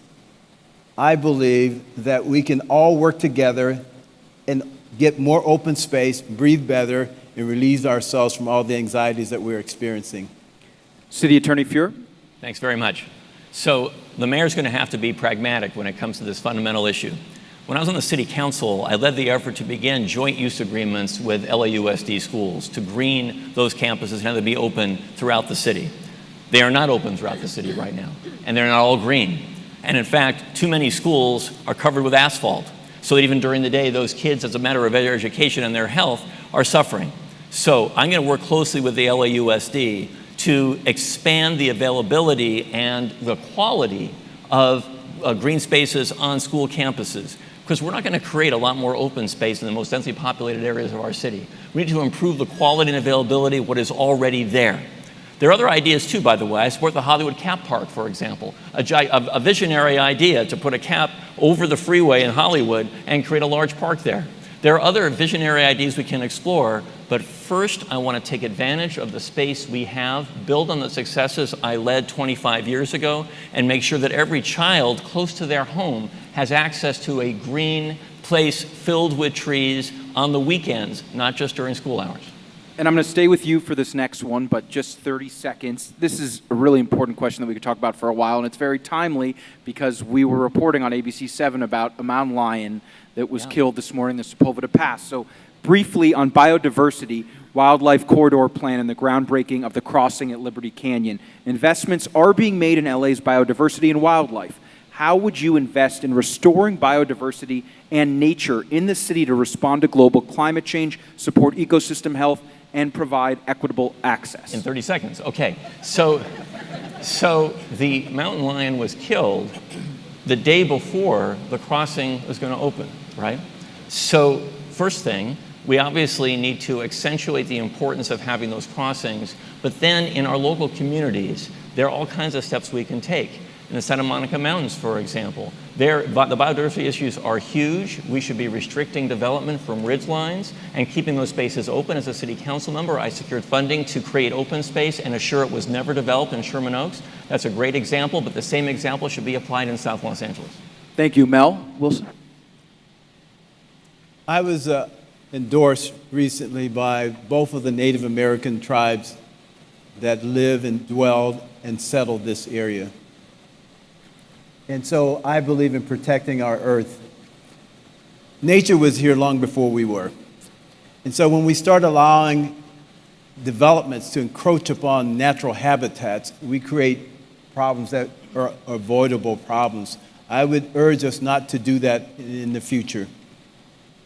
I believe that we can all work together and get more open space, breathe better, and release ourselves from all the anxieties that we're experiencing. City Attorney Feuer? Thanks very much. So the mayor's going to have to be pragmatic when it comes to this fundamental issue. When I was on the city council, I led the effort to begin joint use agreements with LAUSD schools to green those campuses and have them be open throughout the city. They are not open throughout the city right now, and they're not all green. And in fact, too many schools are covered with asphalt, so that even during the day, those kids, as a matter of their education and their health, are suffering. So I'm going to work closely with the LAUSD to expand the availability and the quality of green spaces on school campuses, because we're not going to create a lot more open space in the most densely populated areas of our city. We need to improve the quality and availability of what is already there. There are other ideas too, by the way. I support the Hollywood Cap Park, for example, a visionary idea to put a cap over the freeway in Hollywood and create a large park there. There are other visionary ideas we can explore, but first I want to take advantage of the space we have, build on the successes I led 25 years ago, and make sure that every child close to their home has access to a green place filled with trees on the weekends, not just during school hours. And I'm going to stay with you for this next one, but just 30 seconds. This is a really important question that we could talk about for a while, and it's very timely because we were reporting on ABC 7 about a mountain lion that was killed this morning, the Sepulveda Pass. So briefly on biodiversity, wildlife corridor plan and the groundbreaking of the crossing at Liberty Canyon. Investments are being made in LA's biodiversity and wildlife. How would you invest in restoring biodiversity and nature in the city to respond to global climate change, support ecosystem health, and provide equitable access? In 30 seconds, okay. So the mountain lion was killed the day before the crossing was going to open, right? So first thing, we obviously need to accentuate the importance of having those crossings, but then in our local communities, There are all kinds of steps we can take. In the Santa Monica Mountains, for example, the biodiversity issues are huge. We should be restricting development from ridge lines and keeping those spaces open. As a city council member, I secured funding to create open space and assure it was never developed in Sherman Oaks. That's a great example, but the same example should be applied in South Los Angeles. Thank you. Mel Wilson. I was endorsed recently by both of the Native American tribes that live and dwelled and settled this area. And so I believe in protecting our earth. Nature was here long before we were. And so when we start allowing developments to encroach upon natural habitats, we create problems that are avoidable problems. I would urge us not to do that in the future.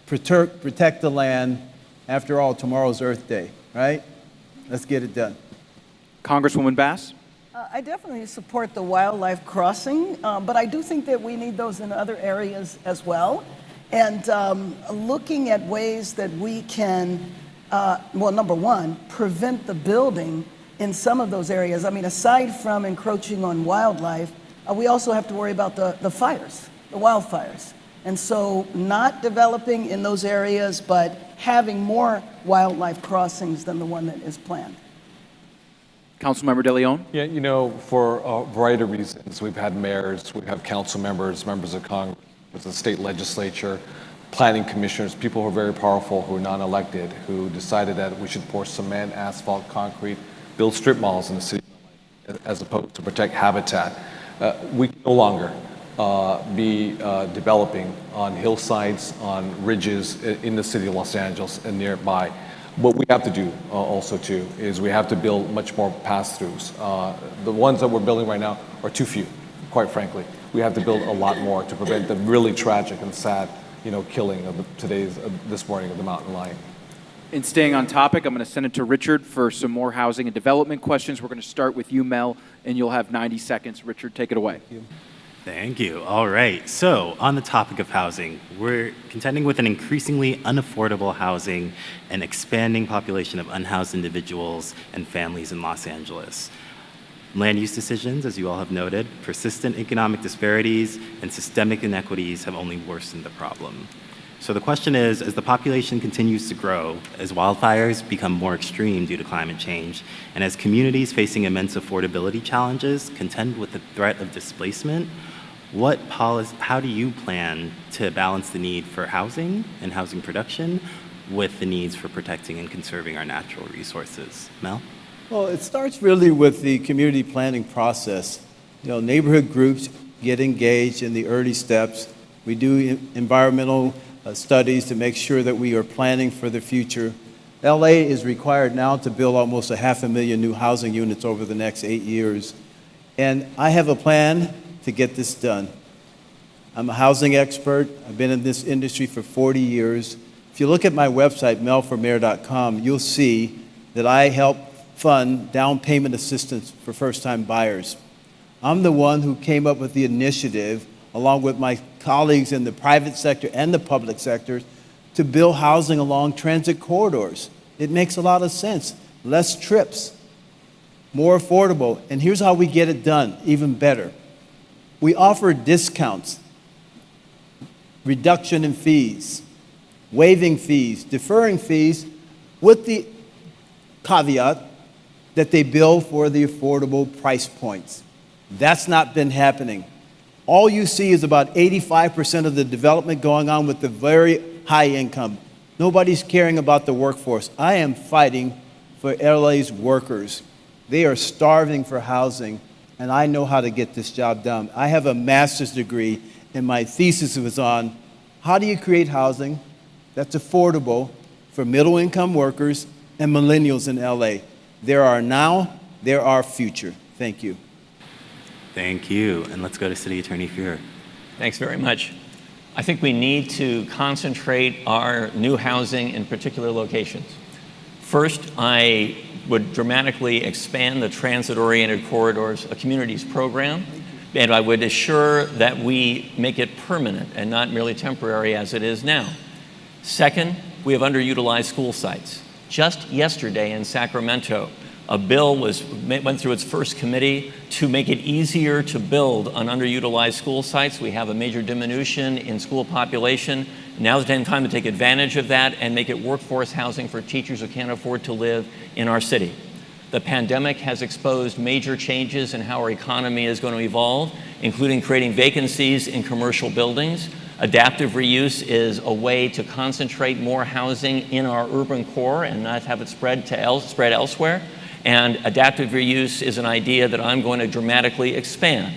Protect the land. After all, tomorrow's Earth Day, right? Let's get it done. Congresswoman Bass. I definitely support the wildlife crossing, but I do think that we need those in other areas as well. And looking at ways that we can, well, number one, prevent the building in some of those areas. I mean, aside from encroaching on wildlife, we also have to worry about the fires, the wildfires. And so not developing in those areas, but having more wildlife crossings than the one that is planned. Councilmember De Leon. Yeah, you know, for a variety of reasons, we've had mayors, we have council members, members of Congress, the state legislature, planning commissioners, people who are very powerful, who are non-elected, who decided that we should pour cement, asphalt, concrete, build strip malls in the city, as opposed to protect habitat. We can no longer be developing on hillsides, on ridges in the city of Los Angeles and nearby. What we have to do also too is we have to build much more pass-throughs. The ones that we're building right now are too few, quite frankly. We have to build a lot more to prevent the really tragic and sad, killing of this morning of the mountain lion. And staying on topic, I'm going to send it to Richard for some more housing and development questions. We're going to start with you, Mel, and you'll have 90 seconds. Richard, take it away. Thank you. All right. So, on the topic of housing, we're contending with an increasingly unaffordable housing and expanding population of unhoused individuals and families in Los Angeles. Land use decisions, as you all have noted, persistent economic disparities, and systemic inequities have only worsened the problem. So the question is, as the population continues to grow, as wildfires become more extreme due to climate change, and as communities facing immense affordability challenges contend with the threat of displacement, how do you plan to balance the need for housing and housing production with the needs for protecting and conserving our natural resources? Mel? Well, it starts really with the community planning process. Neighborhood groups get engaged in the early steps. We do environmental studies to make sure that we are planning for the future. LA is required now to build almost 500,000 new housing units over the next 8 years. And I have a plan to get this done. I'm a housing expert. I've been in this industry for 40 years. If you look at my website, melformayor.com, you'll see that I help fund down payment assistance for first-time buyers. I'm the one who came up with the initiative, along with my colleagues in the private sector and the public sector, to build housing along transit corridors. It makes a lot of sense. Less trips, more affordable. And here's how we get it done, even better. We offer discounts, reduction in fees, waiving fees, deferring fees, with the caveat that they bill for the affordable price points. That's not been happening. All you see is about 85% of the development going on with the very high income. Nobody's caring about the workforce. I am fighting for LA's workers. They are starving for housing, and I know how to get this job done. I have a master's degree, and my thesis was on how do you create housing that's affordable for middle-income workers and millennials in LA. There are now, there are future. Thank you. Thank you. And let's go to City Attorney Feuer. Thanks very much. I think we need to concentrate our new housing in particular locations. First, I would dramatically expand the transit-oriented corridors, a communities program, and I would assure that we make it permanent and not merely temporary as it is now. Second, we have underutilized school sites. Just yesterday in Sacramento, A bill went through its first committee to make it easier to build on underutilized school sites. We have a major diminution in school population. Now's the time to take advantage of that and make it workforce housing for teachers who can't afford to live in our city. The pandemic has exposed major changes in how our economy is going to evolve, including creating vacancies in commercial buildings. Adaptive reuse is a way to concentrate more housing in our urban core and not have it spread elsewhere. And adaptive reuse is an idea that I'm going to dramatically expand.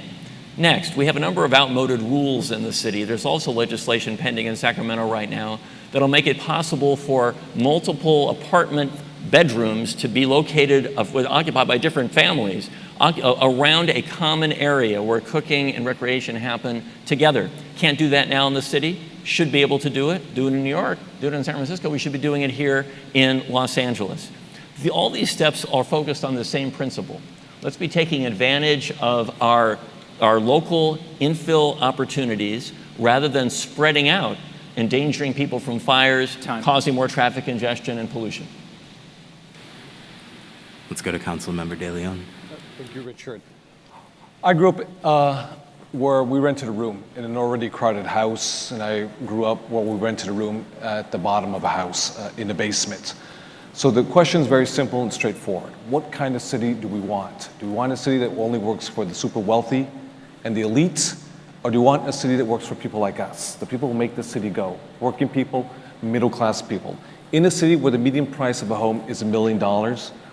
Next, we have a number of outmoded rules in the city. There's also legislation pending in Sacramento right now that'll make it possible for multiple apartment bedrooms to be located, occupied by different families around a common area where cooking and recreation happen together. Can't do that now in the city. Should be able to do it. Do it in New York. Do it in San Francisco. We should be doing it here in Los Angeles. All these steps are focused on the same principle. Let's be taking advantage of our local infill opportunities rather than spreading out, endangering people from fires, causing more traffic congestion and pollution. Let's go to Councilmember De Leon. Thank you, Richard. I grew up where we rented a room in an already crowded house, and I grew up where we rented a room at the bottom of a house in the basement. So the question is very simple and straightforward. What kind of city do we want? Do we want a city that only works for the super wealthy and the elite? Or do we want a city that works for people like us, the people who make the city go, working people, middle-class people? In a city where the median price of a home is $1 million,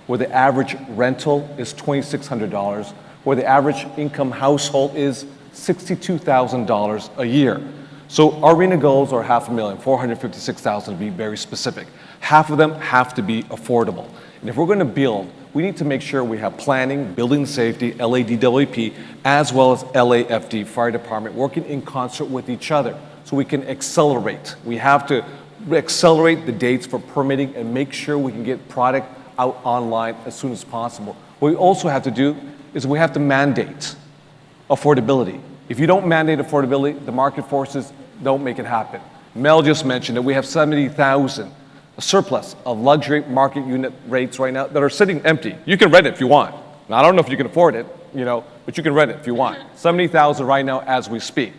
where the average rental is $2,600, where the average income household is $62,000 a year. So our RENA goals are $500,000, $456,000 to be very specific. Half of them have to be affordable. And if we're going to build, we need to make sure we have planning, building safety, LADWP, as well as LAFD, fire department, working in concert with each other so we can accelerate. We have to accelerate the dates for permitting and make sure we can get product out online as soon as possible. What we also have to do is we have to mandate affordability. If you don't mandate affordability, the market forces don't make it happen. Mel just mentioned that we have 70,000, a surplus of luxury market unit rates right now that are sitting empty. You can rent it if you want. Now, I don't know if you can afford it, but you can rent it if you want. 70,000 right now as we speak.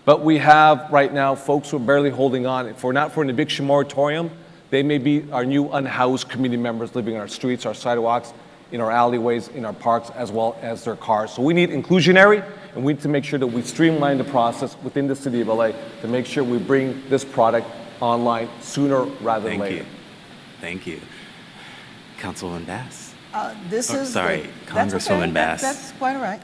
But we have right now folks who are barely holding on. If we're not for an eviction moratorium, they may be our new unhoused community members living in our streets, our sidewalks, in our alleyways, in our parks, as well as their cars. So we need inclusionary, and we need to make sure that we streamline the process within the city of LA to make sure we bring this product online sooner rather than later. Thank you. Councilwoman Bass. Congresswoman Bass. That's quite all right.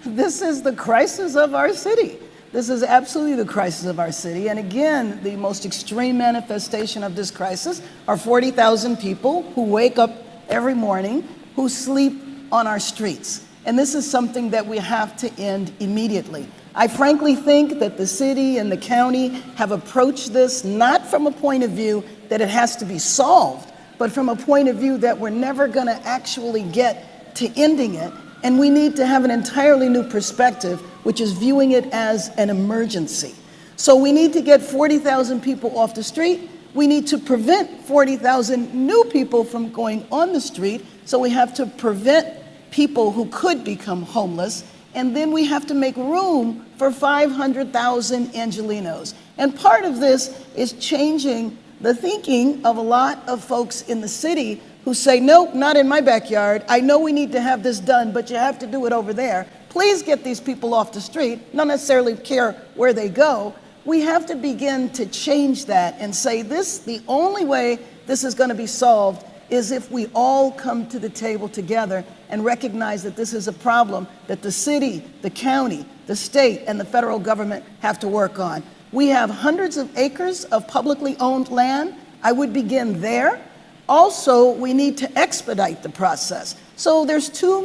This is the crisis of our city. This is absolutely the crisis of our city. And again, the most extreme manifestation of this crisis are 40,000 people who wake up every morning, who sleep on our streets. And this is something that we have to end immediately. I frankly think that the city and the county have approached this not from a point of view that it has to be solved, but from a point of view that we're never going to actually get to ending it. And we need to have an entirely new perspective, which is viewing it as an emergency. So we need to get 40,000 people off the street. We need to prevent 40,000 new people from going on the street. So we have to prevent people who could become homeless. And then we have to make room for 500,000 Angelenos. And part of this is changing the thinking of a lot of folks in the city who say, nope, not in my backyard. I know we need to have this done, but you have to do it over there. Please get these people off the street, not necessarily care where they go. We have to begin to change that and say the only way this is going to be solved is if we all come to the table together and recognize that this is a problem that the city, the county, the state, and the federal government have to work on. We have hundreds of acres of publicly owned land. I would begin there. Also, we need to expedite the process. So there's too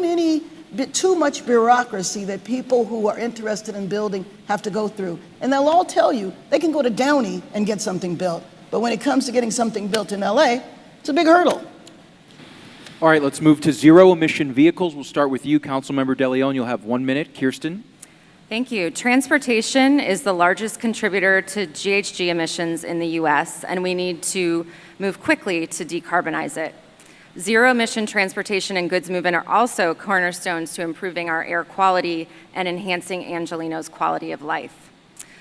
much bureaucracy that people who are interested in building have to go through. And they'll all tell you they can go to Downey and get something built. But when it comes to getting something built in LA, it's a big hurdle. All right, let's move to zero-emission vehicles. We'll start with you, Councilmember De Leon. You'll have 1 minute. Kirsten. Thank you. Transportation is the largest contributor to GHG emissions in the U.S., and we need to move quickly to decarbonize it. Zero-emission transportation and goods movement are also cornerstones to improving our air quality and enhancing Angelino's quality of life.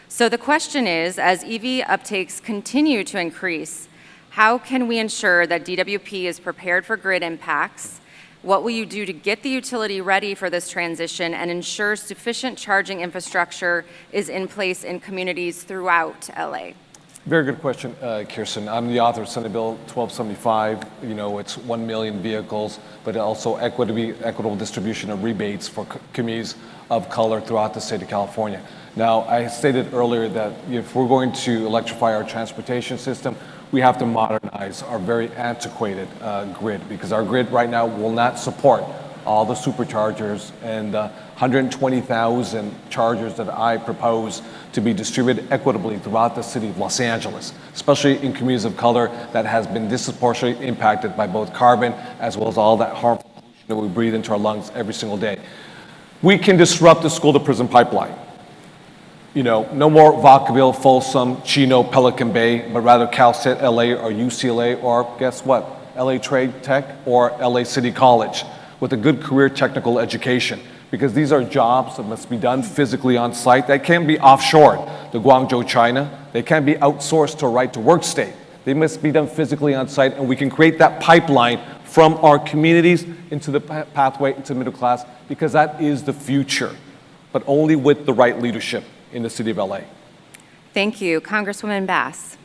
So the question is, as EV uptakes continue to increase, how can we ensure that DWP is prepared for grid impacts? What will you do to get the utility ready for this transition and ensure sufficient charging infrastructure is in place in communities throughout LA? Very good question, Kirsten. I'm the author of Senate Bill 1275. You know, it's 1 million vehicles, but also equitable distribution of rebates for communities of color throughout the state of California. Now, I stated earlier that if we're going to electrify our transportation system, we have to modernize our very antiquated grid, because our grid right now will not support all the superchargers and 120,000 chargers that I propose to be distributed equitably throughout the city of Los Angeles, especially in communities of color that has been disproportionately impacted by both carbon as well as all that harmful pollution that we breathe into our lungs every single day. We can disrupt the school-to-prison pipeline. You know, no more Vacaville, Folsom, Chino, Pelican Bay, but rather Cal State LA or UCLA, or guess what, LA Trade Tech or LA City College with a good career technical education, because these are jobs that must be done physically on site. They can't be offshored to Guangzhou, China. They can't be outsourced to a right-to-work state. They must be done physically on site, and we can create that pipeline from our communities into the pathway into the middle class, because that is the future, but only with the right leadership in the city of LA. Thank you. Congresswoman Bass.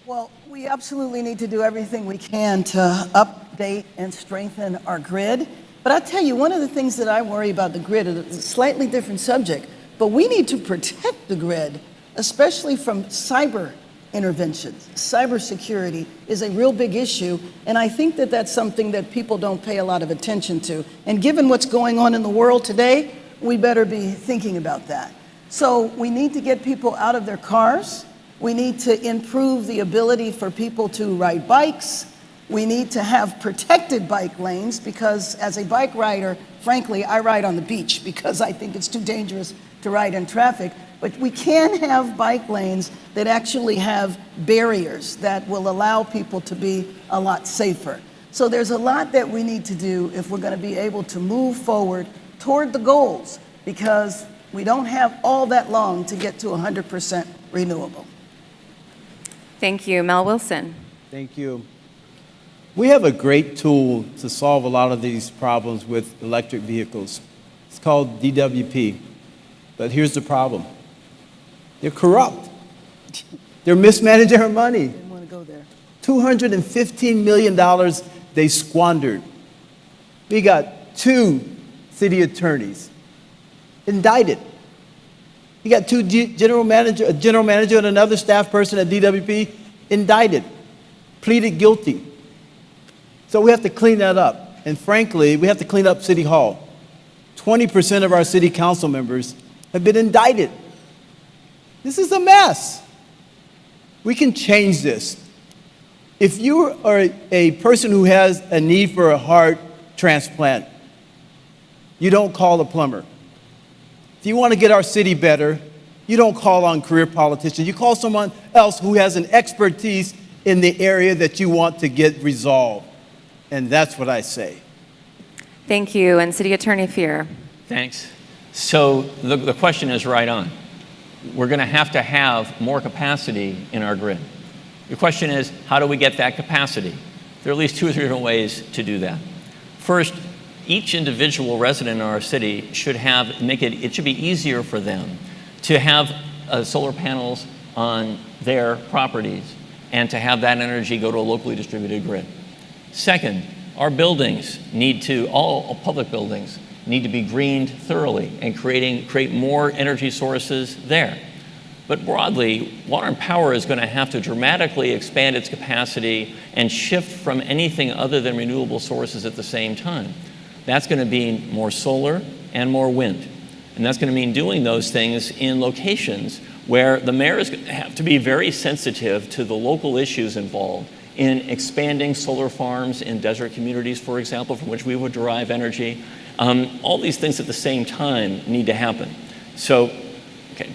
Well, we absolutely need to do everything we can to update and strengthen our grid. But I'll tell you, one of the things that I worry about the grid is a slightly different subject, but we need to protect the grid, especially from cyber interventions. Cybersecurity is a real big issue, and I think that that's something that people don't pay a lot of attention to. And given what's going on in the world today, we better be thinking about that. So we need to get people out of their cars. We need to improve the ability for people to ride bikes. We need to have protected bike lanes, because as a bike rider, frankly, I ride on the beach because I think it's too dangerous to ride in traffic. But we can have bike lanes that actually have barriers that will allow people to be a lot safer. So there's a lot that we need to do if we're going to be able to move forward toward the goals, because we don't have all that long to get to 100% renewable. Thank you. Mel Wilson. Thank you. We have a great tool to solve a lot of these problems with electric vehicles. It's called DWP. But here's the problem. They're corrupt. They're mismanaging our money. I didn't want to go there. $215 million they squandered. We got 2 city attorneys indicted. You got 2 a general manager and another staff person at DWP indicted, pleaded guilty. So we have to clean that up. And frankly, we have to clean up City Hall. 20% of our city council members have been indicted. This is a mess. We can change this. If you are a person who has a need for a heart transplant, you don't call a plumber. If you want to get our city better, you don't call on career politicians. You call someone else who has an expertise in the area that you want to get resolved. And that's what I say. Thank you. And City Attorney Feuer. Thanks. So the question is right on. We're going to have more capacity in our grid. The question is, how do we get that capacity? There are at least 2 or 3 different ways to do that. First, each individual resident in our city should it should be easier for them to have solar panels on their properties and to have that energy go to a locally distributed grid. Second, our buildings all public buildings need to be greened thoroughly and create more energy sources there. But broadly, water and power is going to have to dramatically expand its capacity and shift from anything other than renewable sources at the same time. That's going to mean more solar and more wind. And that's going to mean doing those things in locations where the mayor is going to have to be very sensitive to the local issues involved in expanding solar farms in desert communities, for example, from which we would derive energy. All these things at the same time need to happen.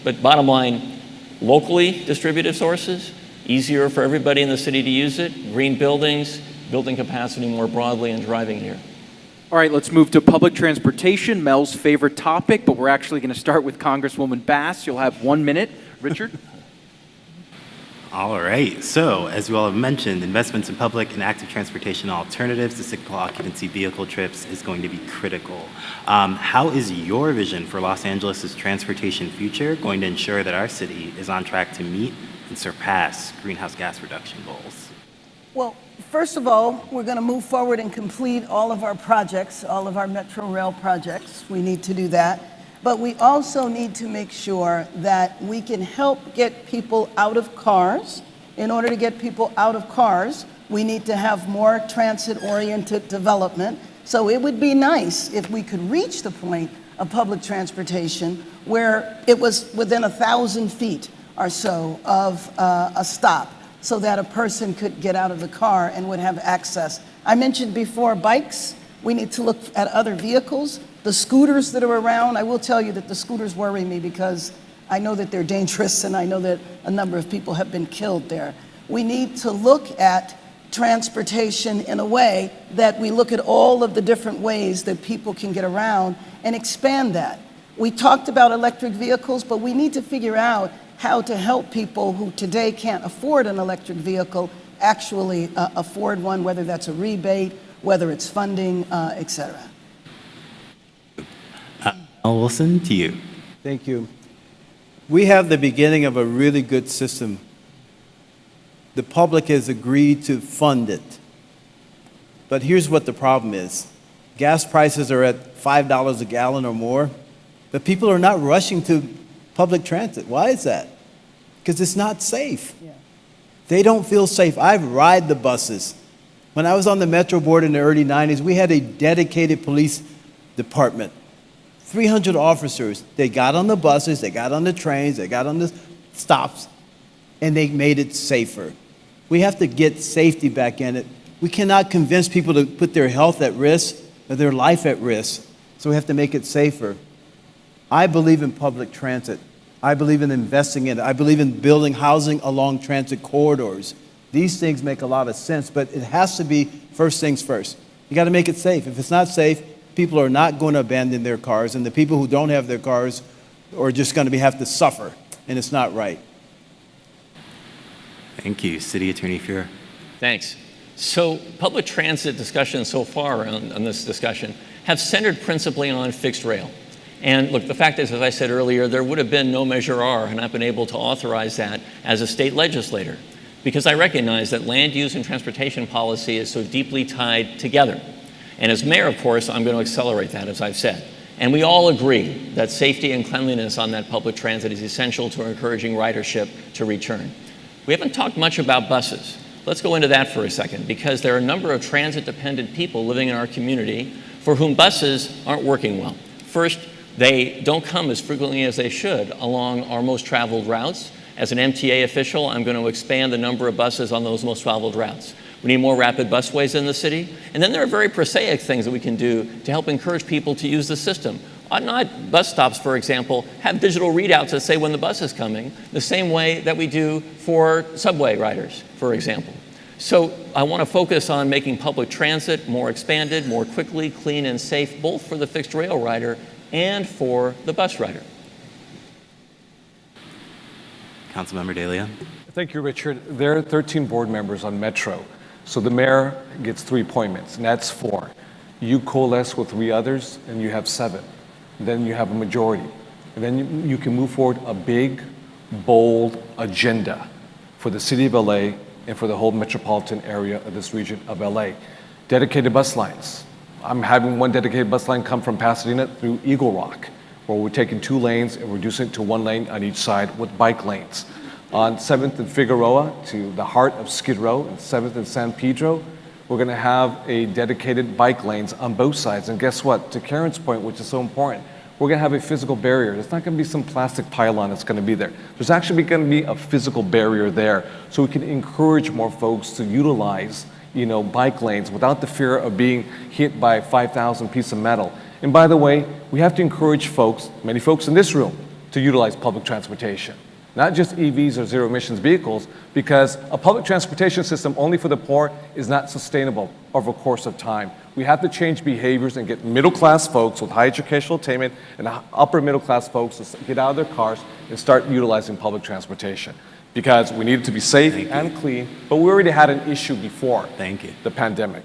But bottom line, locally distributed sources, easier for everybody in the city to use it, green buildings, building capacity more broadly, and driving here. All right, let's move to public transportation, Mel's favorite topic, but we're actually going to start with Congresswoman Bass. You'll have 1 minute. Richard? All right. So, as you all have mentioned, investments in public and active transportation alternatives to single occupancy vehicle trips is going to be critical. How is your vision for Los Angeles' transportation future going to ensure that our city is on track to meet and surpass greenhouse gas reduction goals? Well, first of all, we're going to move forward and complete all of our projects, all of our Metro Rail projects. We need to do that. But we also need to make sure that we can help get people out of cars. In order to get people out of cars, we need to have more transit-oriented development. So it would be nice if we could reach the point of public transportation where it was within 1,000 feet or so of a stop, so that a person could get out of the car and would have access. I mentioned before bikes. We need to look at other vehicles. The scooters that are around, I will tell you that the scooters worry me because I know that they're dangerous and I know that a number of people have been killed there. We need to look at transportation in a way that we look at all of the different ways that people can get around and expand that. We talked about electric vehicles, but we need to figure out how to help people who today can't afford an electric vehicle actually afford one, whether that's a rebate, whether it's funding, et cetera. Al Wilson, to you. Thank you. We have the beginning of a really good system. The public has agreed to fund it. But here's what the problem is. Gas prices are at $5 a gallon or more, but people are not rushing to public transit. Why is that? Because it's not safe. Yeah. They don't feel safe. I ride the buses. When I was on the Metro board in the early 90s, we had a dedicated police department. 300 officers. They got on the buses, they got on the trains, they got on the stops, and they made it safer. We have to get safety back in it. We cannot convince people to put their health at risk or their life at risk, so we have to make it safer. I believe in public transit. I believe in investing in it. I believe in building housing along transit corridors. These things make a lot of sense, but it has to be first things first. You got to make it safe. If it's not safe, people are not going to abandon their cars, and the people who don't have their cars are just going to have to suffer, and it's not right. Thank you. City Attorney Feuer. Thanks. So public transit discussions so far on this discussion have centered principally on fixed rail. And look, the fact is, as I said earlier, there would have been no Measure R had I been able to authorize that as a state legislator, because I recognize that land use and transportation policy is so deeply tied together. And as mayor, of course, I'm going to accelerate that, as I've said. And we all agree that safety and cleanliness on that public transit is essential to encouraging ridership to return. We haven't talked much about buses. Let's go into that for a second, because there are a number of transit-dependent people living in our community for whom buses aren't working well. First, they don't come as frequently as they should along our most traveled routes. As an MTA official, I'm going to expand the number of buses on those most traveled routes. We need more rapid busways in the city. And then there are very prosaic things that we can do to help encourage people to use the system. Ought not bus stops, for example, have digital readouts that say when the bus is coming, the same way that we do for subway riders, for example. So I want to focus on making public transit more expanded, more quickly, clean, and safe, both for the fixed rail rider and for the bus rider. Councilmember Delia. Thank you, Richard. There are 13 board members on Metro. So the mayor gets 3 appointments, and that's 4. You coalesce with 3 others, and you have 7. Then you have a majority. And then you can move forward a big, bold agenda for the city of LA and for the whole metropolitan area of this region of LA. Dedicated bus lines. I'm having one dedicated bus line come from Pasadena through Eagle Rock, where we're taking 2 lanes and reducing it to 1 lane on each side with bike lanes. On 7th and Figueroa to the heart of Skid Row, and 7th and San Pedro, we're going to have a dedicated bike lanes on both sides. And guess what? To Karen's point, which is so important, we're going to have a physical barrier. It's not going to be some plastic pylon that's going to be there. There's actually going to be a physical barrier there, so we can encourage more folks to utilize, bike lanes without the fear of being hit by a 5,000 piece of metal. And by the way, we have to encourage folks, many folks in this room, to utilize public transportation. not just EVs or zero emissions vehicles, because a public transportation system only for the poor is not sustainable over a course of time. We have to change behaviors and get middle class folks with high educational attainment and upper middle class folks to get out of their cars and start utilizing public transportation. Because we need it to be safe and clean, but we already had an issue before the pandemic.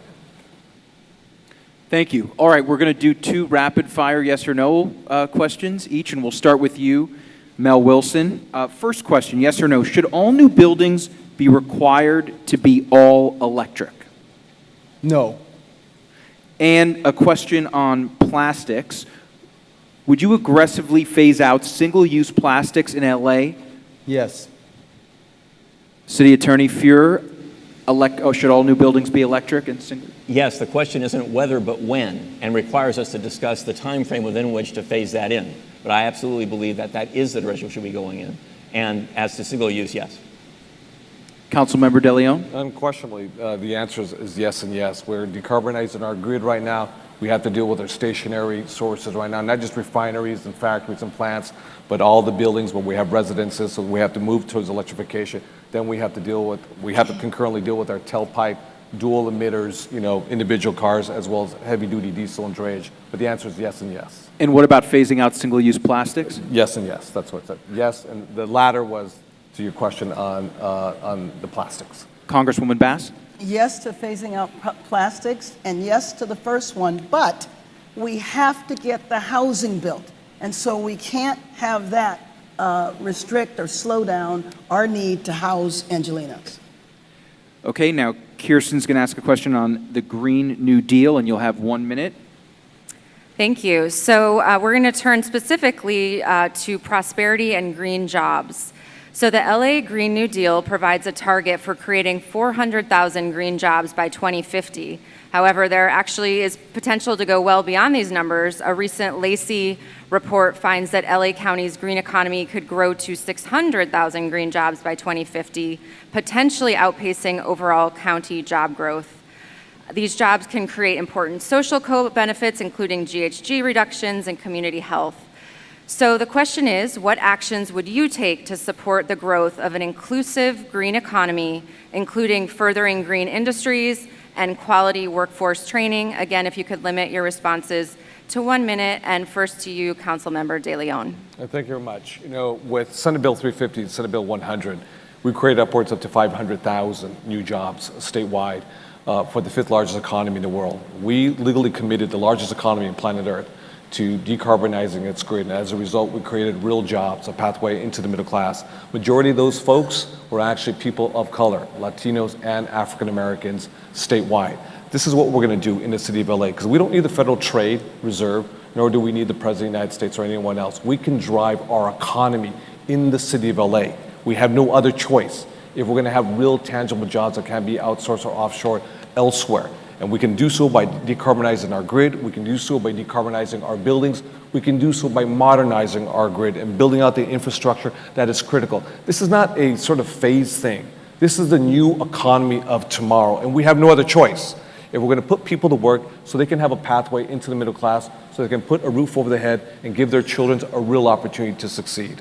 Thank you. All right, we're going to do 2 rapid-fire yes or no questions each, and we'll start with you, Mel Wilson. First question, yes or no, should all new buildings be required to be all electric? No. And a question on plastics. Would you aggressively phase out single-use plastics in LA? Yes. City Attorney Feuer, should all new buildings be electric and single? Yes, the question isn't whether but when, and requires us to discuss the time frame within which to phase that in. But I absolutely believe that that is the direction we should be going in. And as to single use, yes. Councilmember De Leon? Unquestionably, the answer is yes and yes. We're decarbonizing our grid right now. We have to deal with our stationary sources right now, not just refineries and factories and plants, but all the buildings where we have residences, so we have to move towards electrification. Then we have to concurrently deal with our tailpipe, dual emitters, individual cars, as well as heavy duty diesel and drayage. But the answer is yes and yes. And what about phasing out single-use plastics? Yes and yes, that's what it said. Yes, and the latter was to your question on the plastics. Congresswoman Bass? Yes to phasing out plastics, and yes to the first one, but we have to get the housing built. And so we can't have that restrict or slow down our need to house Angelenos. Okay, now Kirsten's going to ask a question on the Green New Deal, and you'll have 1 minute. Thank you. So we're going to turn specifically to prosperity and green jobs. So the LA Green New Deal provides a target for creating 400,000 green jobs by 2050. However, there actually is potential to go well beyond these numbers. A recent LACV report finds that LA County's green economy could grow to 600,000 green jobs by 2050, potentially outpacing overall county job growth. These jobs can create important social benefits, including GHG reductions and community health. So the question is, what actions would you take to support the growth of an inclusive green economy, including furthering green industries and quality workforce training? Again, if you could limit your responses to 1 minute, and first to you, Councilmember De Leon. Thank you very much. With Senate Bill 350 and Senate Bill 100, we created upwards up to 500,000 new jobs statewide for the 5th largest economy in the world. We legally committed the largest economy on planet Earth to decarbonizing its grid. And as a result, we created real jobs, a pathway into the middle class. Majority of those folks were actually people of color, Latinos and African Americans statewide. This is what we're going to do in the city of LA, because we don't need the Federal Trade Reserve, nor do we need the President of the United States or anyone else. We can drive our economy in the city of LA. We have no other choice if we're going to have real tangible jobs that can be outsourced or offshore elsewhere. And we can do so by decarbonizing our grid. We can do so by decarbonizing our buildings. We can do so by modernizing our grid and building out the infrastructure that is critical. This is not a sort of phase thing. This is the new economy of tomorrow, and we have no other choice. If we're going to put people to work so they can have a pathway into the middle class, so they can put a roof over their head and give their children a real opportunity to succeed.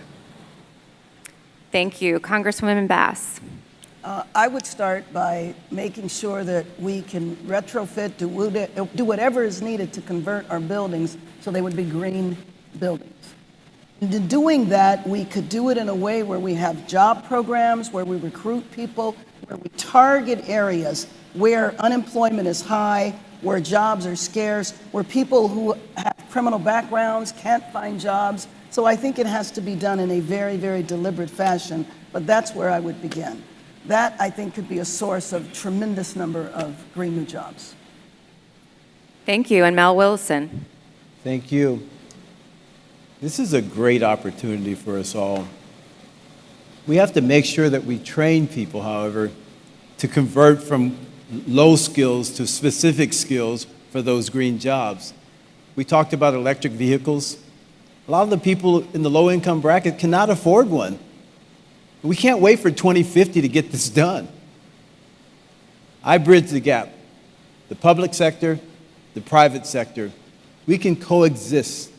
Thank you. Congresswoman Bass. I would start by making sure that we can retrofit, do whatever is needed to convert our buildings so they would be green buildings. And in doing that, we could do it in a way where we have job programs, where we recruit people, where we target areas where unemployment is high, where jobs are scarce, where people who have criminal backgrounds can't find jobs. So I think it has to be done in a very, very deliberate fashion, but that's where I would begin. That, I think, could be a source of tremendous number of green new jobs. Thank you. And Mel Wilson. Thank you. This is a great opportunity for us all. We have to make sure that we train people, however, to convert from low skills to specific skills for those green jobs. We talked about electric vehicles. A lot of the people in the low-income bracket cannot afford one. We can't wait for 2050 to get this done. I bridge the gap. The public sector, the private sector, we can coexist.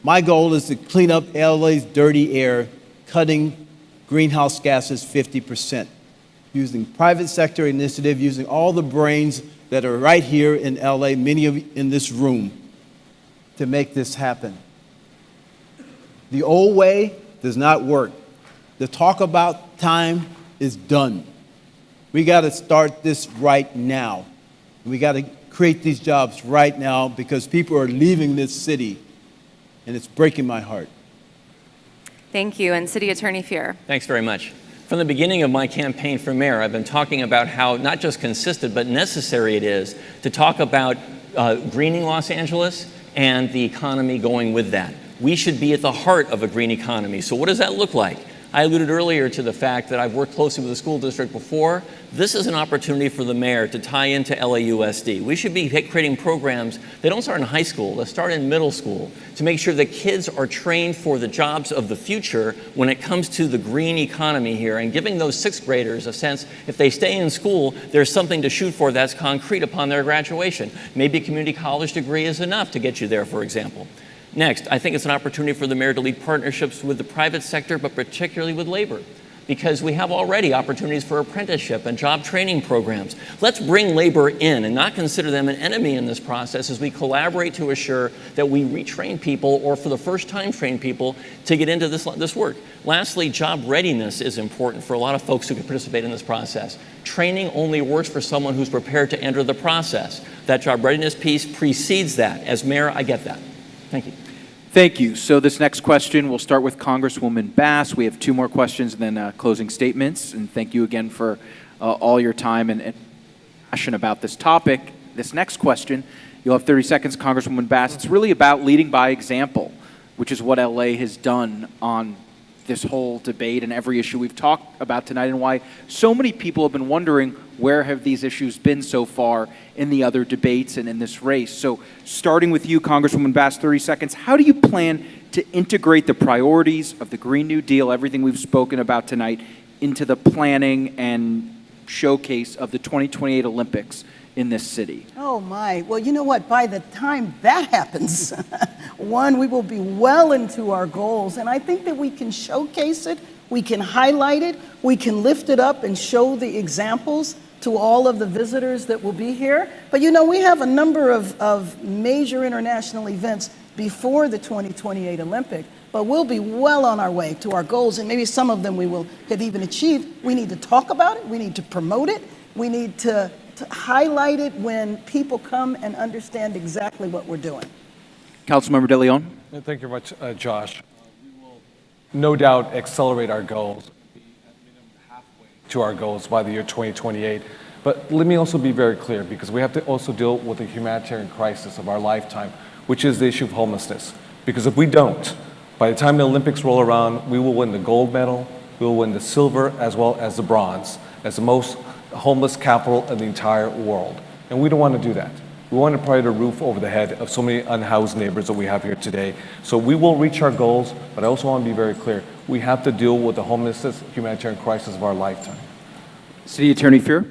My goal is to clean up LA's dirty air cutting greenhouse gases 50%, using private sector initiative, using all the brains that are right here in LA, many of you in this room, to make this happen. The old way does not work. The talk about time is done. We got to start this right now. We got to create these jobs right now because people are leaving this city, and it's breaking my heart. Thank you. And City Attorney Feuer. Thanks very much. From the beginning of my campaign for mayor, I've been talking about how not just consistent but necessary it is to talk about greening Los Angeles and the economy going with that. We should be at the heart of a green economy. So what does that look like? I alluded earlier to the fact that I've worked closely with the school district before. This is an opportunity for the mayor to tie into LAUSD. We should be creating programs that don't start in high school, that start in middle school, to make sure that kids are trained for the jobs of the future when it comes to the green economy here, and giving those sixth graders a sense, if they stay in school, there's something to shoot for that's concrete upon their graduation. Maybe a community college degree is enough to get you there, for example. Next, I think it's an opportunity for the mayor to lead partnerships with the private sector, but particularly with labor, because we have already opportunities for apprenticeship and job training programs. Let's bring labor in and not consider them an enemy in this process as we collaborate to assure that we retrain people, or for the first time train people, to get into this work. Lastly, job readiness is important for a lot of folks who can participate in this process. Training only works for someone who's prepared to enter the process. That job readiness piece precedes that. As mayor, I get that. Thank you. Thank you. So this next question, we'll start with Congresswoman Bass. We have two more questions and then closing statements. And thank you again for all your time and passion about this topic. This next question, you'll have 30 seconds, Congresswoman Bass. It's really about leading by example, which is what LA has done on this whole debate and every issue we've talked about tonight, and why so many people have been wondering where have these issues been so far in the other debates and in this race. So starting with you, Congresswoman Bass, 30 seconds, how do you plan to integrate the priorities of the Green New Deal, everything we've spoken about tonight, into the planning and showcase of the 2028 Olympics in this city? Oh my, well, you know what, by the time that happens, one, we will be well into our goals, and I think that we can showcase it, we can highlight it, we can lift it up and show the examples to all of the visitors that will be here. But you know, we have a number of major international events before the 2028 Olympic, but we'll be well on our way to our goals, and maybe some of them we will have even achieved. We need to talk about it, we need to promote it, we need to highlight it when people come and understand exactly what we're doing. Councilmember De Leon. Thank you very much, Josh. We will no doubt accelerate our goals, be at minimum halfway to our goals by the year 2028. But let me also be very clear, because we have to also deal with the humanitarian crisis of our lifetime, which is the issue of homelessness. Because if we don't, by the time the Olympics roll around, we will win the gold medal, we will win the silver as well as the bronze, as the most homeless capital in the entire world. And we don't want to do that. We want to provide a roof over the head of so many unhoused neighbors that we have here today. So we will reach our goals, but I also want to be very clear. We have to deal with the homelessness humanitarian crisis of our lifetime. City Attorney Feuer.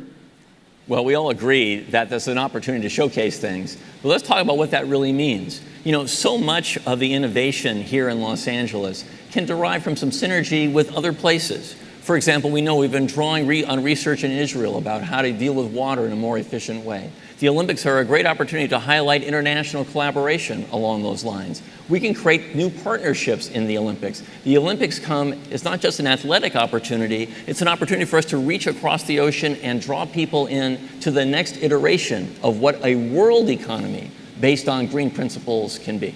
Well, we all agree that this is an opportunity to showcase things, but let's talk about what that really means. You know, so much of the innovation here in Los Angeles can derive from some synergy with other places. For example, we know we've been drawing on research in Israel about how to deal with water in a more efficient way. The Olympics are a great opportunity to highlight international collaboration along those lines. We can create new partnerships in the Olympics. The Olympics it's not just an athletic opportunity, it's an opportunity for us to reach across the ocean and draw people in to the next iteration of what a world economy based on green principles can be.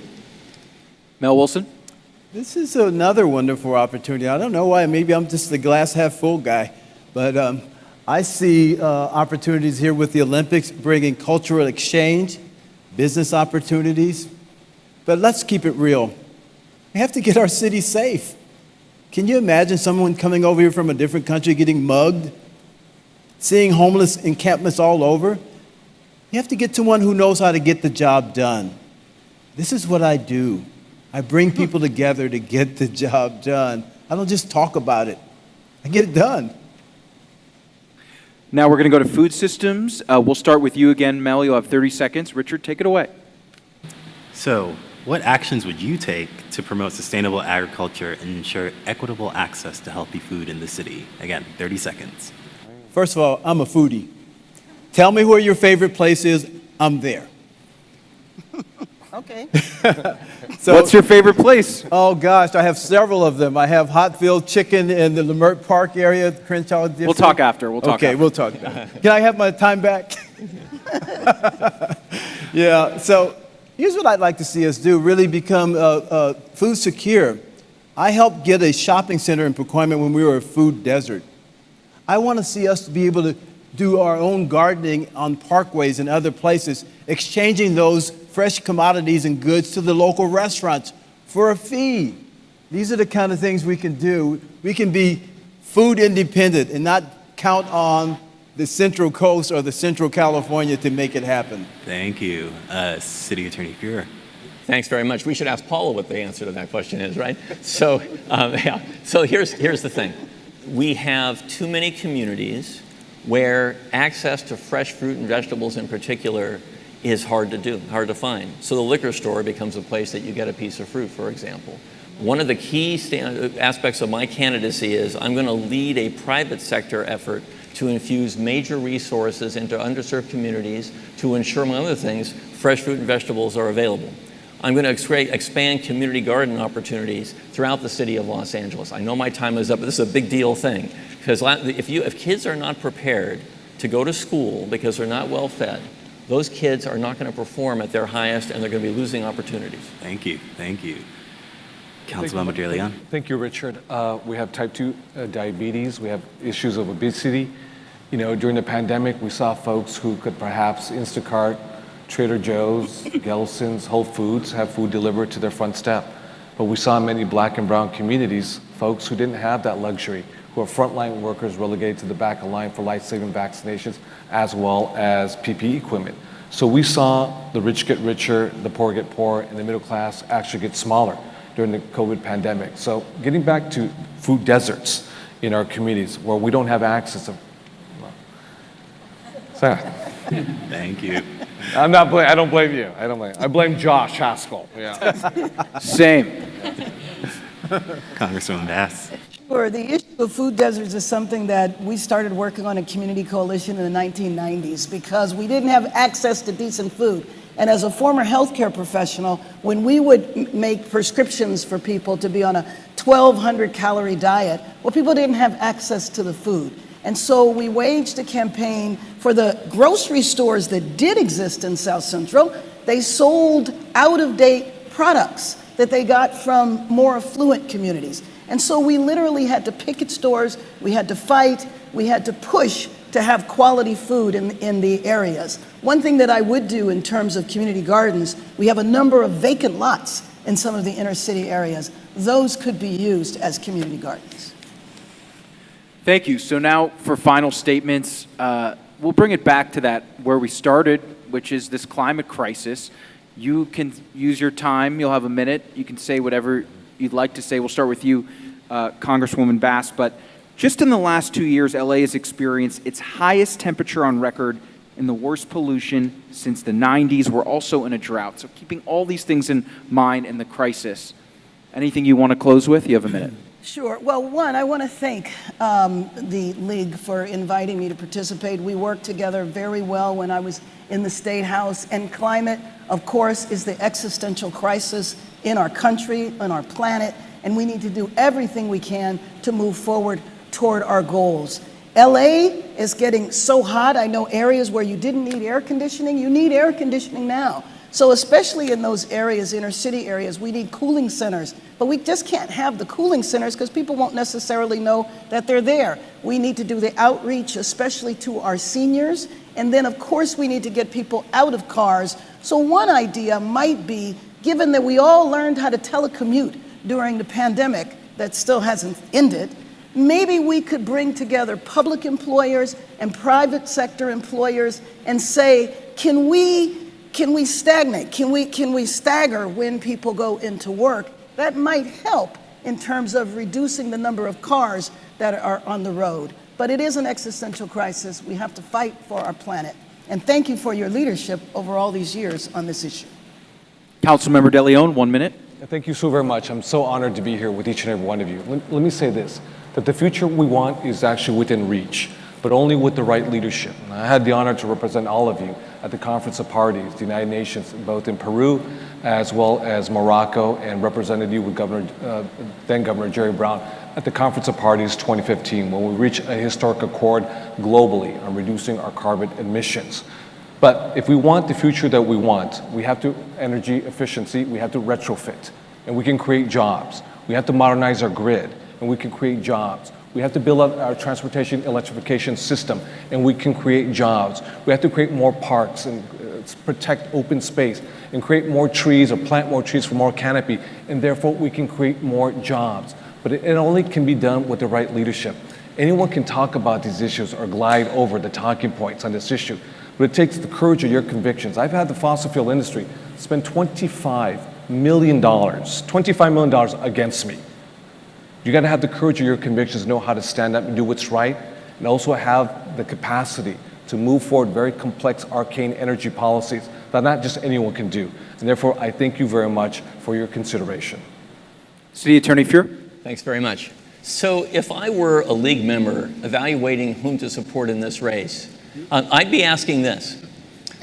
Mel Wilson. This is another wonderful opportunity. I don't know why, maybe I'm just the glass half full guy, but I see opportunities here with the Olympics, bringing cultural exchange, business opportunities. But let's keep it real. We have to get our city safe. Can you imagine someone coming over here from a different country getting mugged, seeing homeless encampments all over? You have to get to one who knows how to get the job done. This is what I do. I bring people together to get the job done. I don't just talk about it. I get it done. Now we're going to go to food systems. We'll start with you again, Mel. You'll have 30 seconds. Richard, take it away. So What actions would you take to promote sustainable agriculture and ensure equitable access to healthy food in the city? Again, 30 seconds. First of all, I'm a foodie. Tell me where your favorite place is, I'm there. Okay. So, What's your favorite place? oh gosh, I have several of them. I have Hotville Chicken in the Lemert Park area, Crenshaw District. We'll talk after. We'll talk Okay, after. we'll talk. Can I have my time back? Yeah, so here's what I'd like to see us do, really become food secure. I helped get a shopping center in Pacoima when we were a food desert. I want to see us be able to do our own gardening on parkways and other places, exchanging those fresh commodities and goods to the local restaurants for a fee. These are the kind of things we can do. We can be food independent and not count on the Central Coast or the Central California to make it happen. Thank you. City Attorney Feuer. Thanks very much. We should ask Paula what the answer to that question is, right? So, yeah. So here's the thing. We have too many communities where access to fresh fruit and vegetables in particular is hard to do, hard to find. So the liquor store becomes a place that you get a piece of fruit, for example. One of the key aspects of my candidacy is I'm going to lead a private sector effort to infuse major resources into underserved communities to ensure, among other things, fresh fruit and vegetables are available. I'm going to expand community garden opportunities throughout the city of Los Angeles. I know my time is up, but this is a big deal thing. Because if kids are not prepared to go to school because they're not well fed, those kids are not going to perform at their highest and they're going to be losing opportunities. Thank you. Thank you. Councilmember De Leon. Thank you, Richard. We have type 2 diabetes. We have issues of obesity. You know, during the pandemic, we saw folks who could perhaps Instacart, Trader Joe's, Gelson's, Whole Foods have food delivered to their front step. But we saw in many black and brown communities, folks who didn't have that luxury, who are frontline workers relegated to the back of line for life-saving vaccinations, as well as PPE equipment. So we saw the rich get richer, the poor get poorer, and the middle class actually get smaller during the COVID pandemic. So getting back to food deserts in our communities where we don't have access to, Thank you. I don't blame you. I blame Josh Haskell. Yeah. Same. Congresswoman Bass. Sure. The issue of food deserts is something that we started working on in Community Coalition in the 1990s because we didn't have access to decent food. And as a former healthcare professional, when we would make prescriptions for people to be on a 1,200 calorie diet, well, people didn't have access to the food. And so we waged a campaign for the grocery stores that did exist in South Central. They sold out-of-date products that they got from more affluent communities. And so we literally had to picket stores, we had to fight, we had to push to have quality food in the areas. One thing that I would do in terms of community gardens, we have a number of vacant lots in some of the inner city areas. Those could be used as community gardens. Thank you. So now for final statements, we'll bring it back to that where we started, which is this climate crisis. You can use your time. You'll have a minute. You can say whatever you'd like to say. We'll start with you, Congresswoman Bass. But just in the last 2 years, LA has experienced its highest temperature on record and the worst pollution since the 90s. We're also in a drought. So keeping all these things in mind in the crisis. Anything you want to close with? You have a minute. Sure. Well, one, I want to thank the League for inviting me to participate. We worked together very well when I was in the State House. And climate, of course, is the existential crisis in our country, on our planet, and we need to do everything we can to move forward toward our goals. LA is getting so hot. I know areas where you didn't need air conditioning, you need air conditioning now. So especially in those areas, inner city areas, we need cooling centers. But we just can't have the cooling centers because people won't necessarily know that they're there. We need to do the outreach, especially to our seniors. And then, of course, we need to get people out of cars. So one idea might be, given that we all learned how to telecommute during the pandemic that still hasn't ended, maybe we could bring together public employers and private sector employers and say, can we stagnate? Can we stagger when people go into work? That might help in terms of reducing the number of cars that are on the road. But it is an existential crisis. We have to fight for our planet. And thank you for your leadership over all these years on this issue. Councilmember De Leon, 1 minute. Thank you so very much. I'm so honored to be here with each and every one of you. Let me say this, that the future we want is actually within reach, but only with the right leadership. And I had the honor to represent all of you at the Conference of Parties, the United Nations, both in Peru as well as Morocco, and represented you with then Governor Jerry Brown at the Conference of Parties 2015, when we reached a historic accord globally on reducing our carbon emissions. But if we want the future that we want, we have to energy efficiency, we have to retrofit, and we can create jobs. We have to modernize our grid, and we can create jobs. We have to build up our transportation electrification system, and we can create jobs. We have to create more parks and protect open space, and create more trees or plant more trees for more canopy, and therefore we can create more jobs. But it only can be done with the right leadership. Anyone can talk about these issues or glide over the talking points on this issue, but it takes the courage of your convictions. I've had the fossil fuel industry spend $25 million against me. You gotta have the courage of your convictions, know how to stand up and do what's right, and also have the capacity to move forward very complex, arcane energy policies that not just anyone can do. And therefore, I thank you very much for your consideration. City Attorney Feuer. Thanks very much. So if I were a league member evaluating whom to support in this race, I'd be asking this.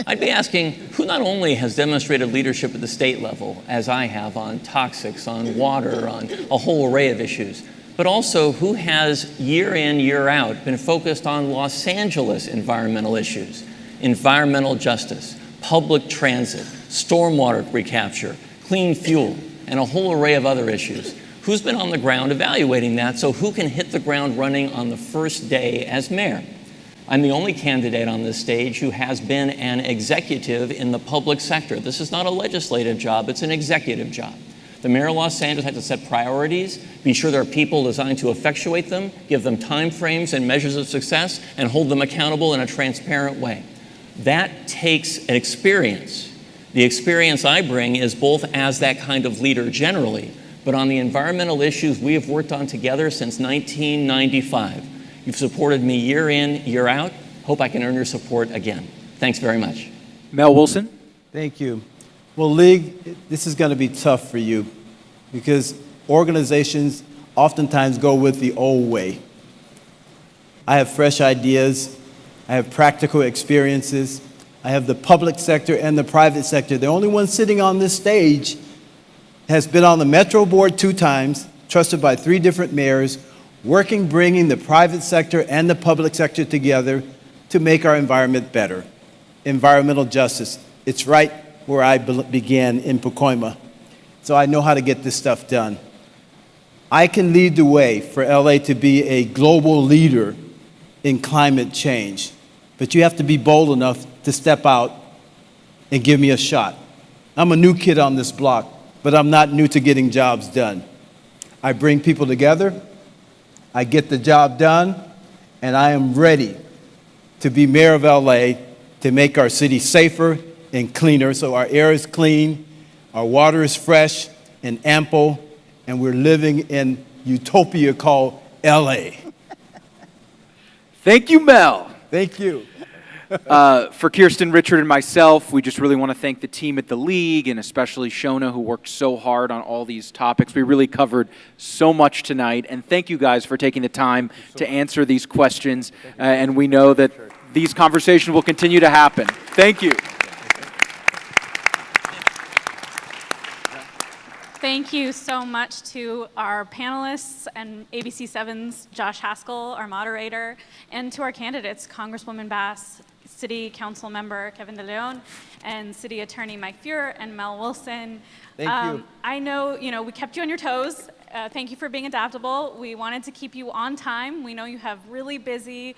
I'd be asking who not only has demonstrated leadership at the state level, as I have on toxics, on water, on a whole array of issues, but also who has year in, year out been focused on Los Angeles environmental issues, environmental justice, public transit, stormwater recapture, clean fuel, and a whole array of other issues. Who's been on the ground evaluating that, so who can hit the ground running on the first day as mayor? I'm the only candidate on this stage who has been an executive in the public sector. This is not a legislative job, it's an executive job. The mayor of Los Angeles has to set priorities, be sure there are people designed to effectuate them, give them time frames and measures of success, and hold them accountable in a transparent way. That takes an experience. The experience I bring is both as that kind of leader generally, but on the environmental issues we have worked on together since 1995. You've supported me year in, year out. Hope I can earn your support again. Thanks very much. Mel Wilson. Thank you. Well, League, this is going to be tough for you because organizations oftentimes go with the old way. I have fresh ideas. I have practical experiences. I have the public sector and the private sector. The only one sitting on this stage has been on the Metro Board 2 times, trusted by 3 different mayors, working, bringing the private sector and the public sector together to make our environment better. Environmental justice. It's right where I began in Pacoima. So I know how to get this stuff done. I can lead the way for LA to be a global leader in climate change, but you have to be bold enough to step out and give me a shot. I'm a new kid on this block, but I'm not new to getting jobs done. I bring people together, I get the job done, and I am ready to be mayor of LA to make our city safer and cleaner so our air is clean, our water is fresh and ample, and we're living in utopia called LA. Thank you, Mel. Thank you. For Kirsten, Richard, and myself, we just really want to thank the team at the League, and especially Shona, who worked so hard on all these topics. We really covered so much tonight, and thank you guys for taking the time to answer these questions, and we know that these conversations will continue to happen. Thank you. Thank you so much to our panelists and ABC7's Josh Haskell, our moderator, and to our candidates, Congresswoman Bass, City Council Member Kevin De Leon, and City Attorney Mike Feuer and Mel Wilson. Thank you. I know, we kept you on your toes. Thank you for being adaptable. We wanted to keep you on time. We know you have really busy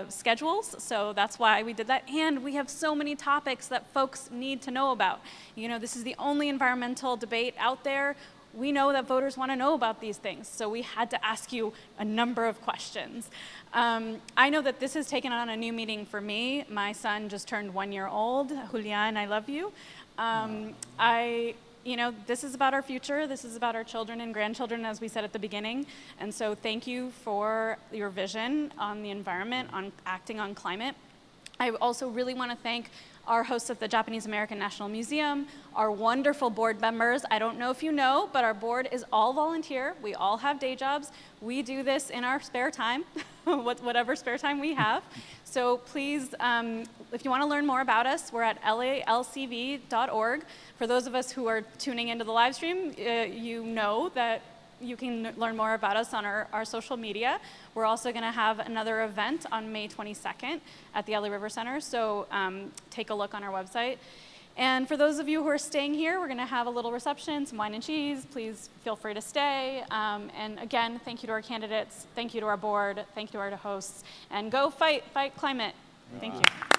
schedules, so that's why we did that. And we have so many topics that folks need to know about. This is the only environmental debate out there. We know that voters want to know about these things, so we had to ask you a number of questions. I know that this has taken on a new meaning for me. My son just turned 1 year old. Julian, I love you. This is about our future. This is about our children and grandchildren, as we said at the beginning. And so thank you for your vision on the environment, on acting on climate. I also really want to thank our hosts at the Japanese American National Museum, our wonderful board members. I don't know if you know, but our board is all volunteer. We all have day jobs. We do this in our spare time, whatever spare time we have. So please, if you want to learn more about us, we're at LALCV.org. For those of us who are tuning into the live stream, you know that you can learn more about us on our social media. We're also going to have another event on May 22nd at the LA River Center, so take a look on our website. And for those of you who are staying here, we're going to have a little reception, some wine and cheese. Please feel free to stay. And again, thank you to our candidates, thank you to our board, thank you to our hosts, and go fight climate. Thank you.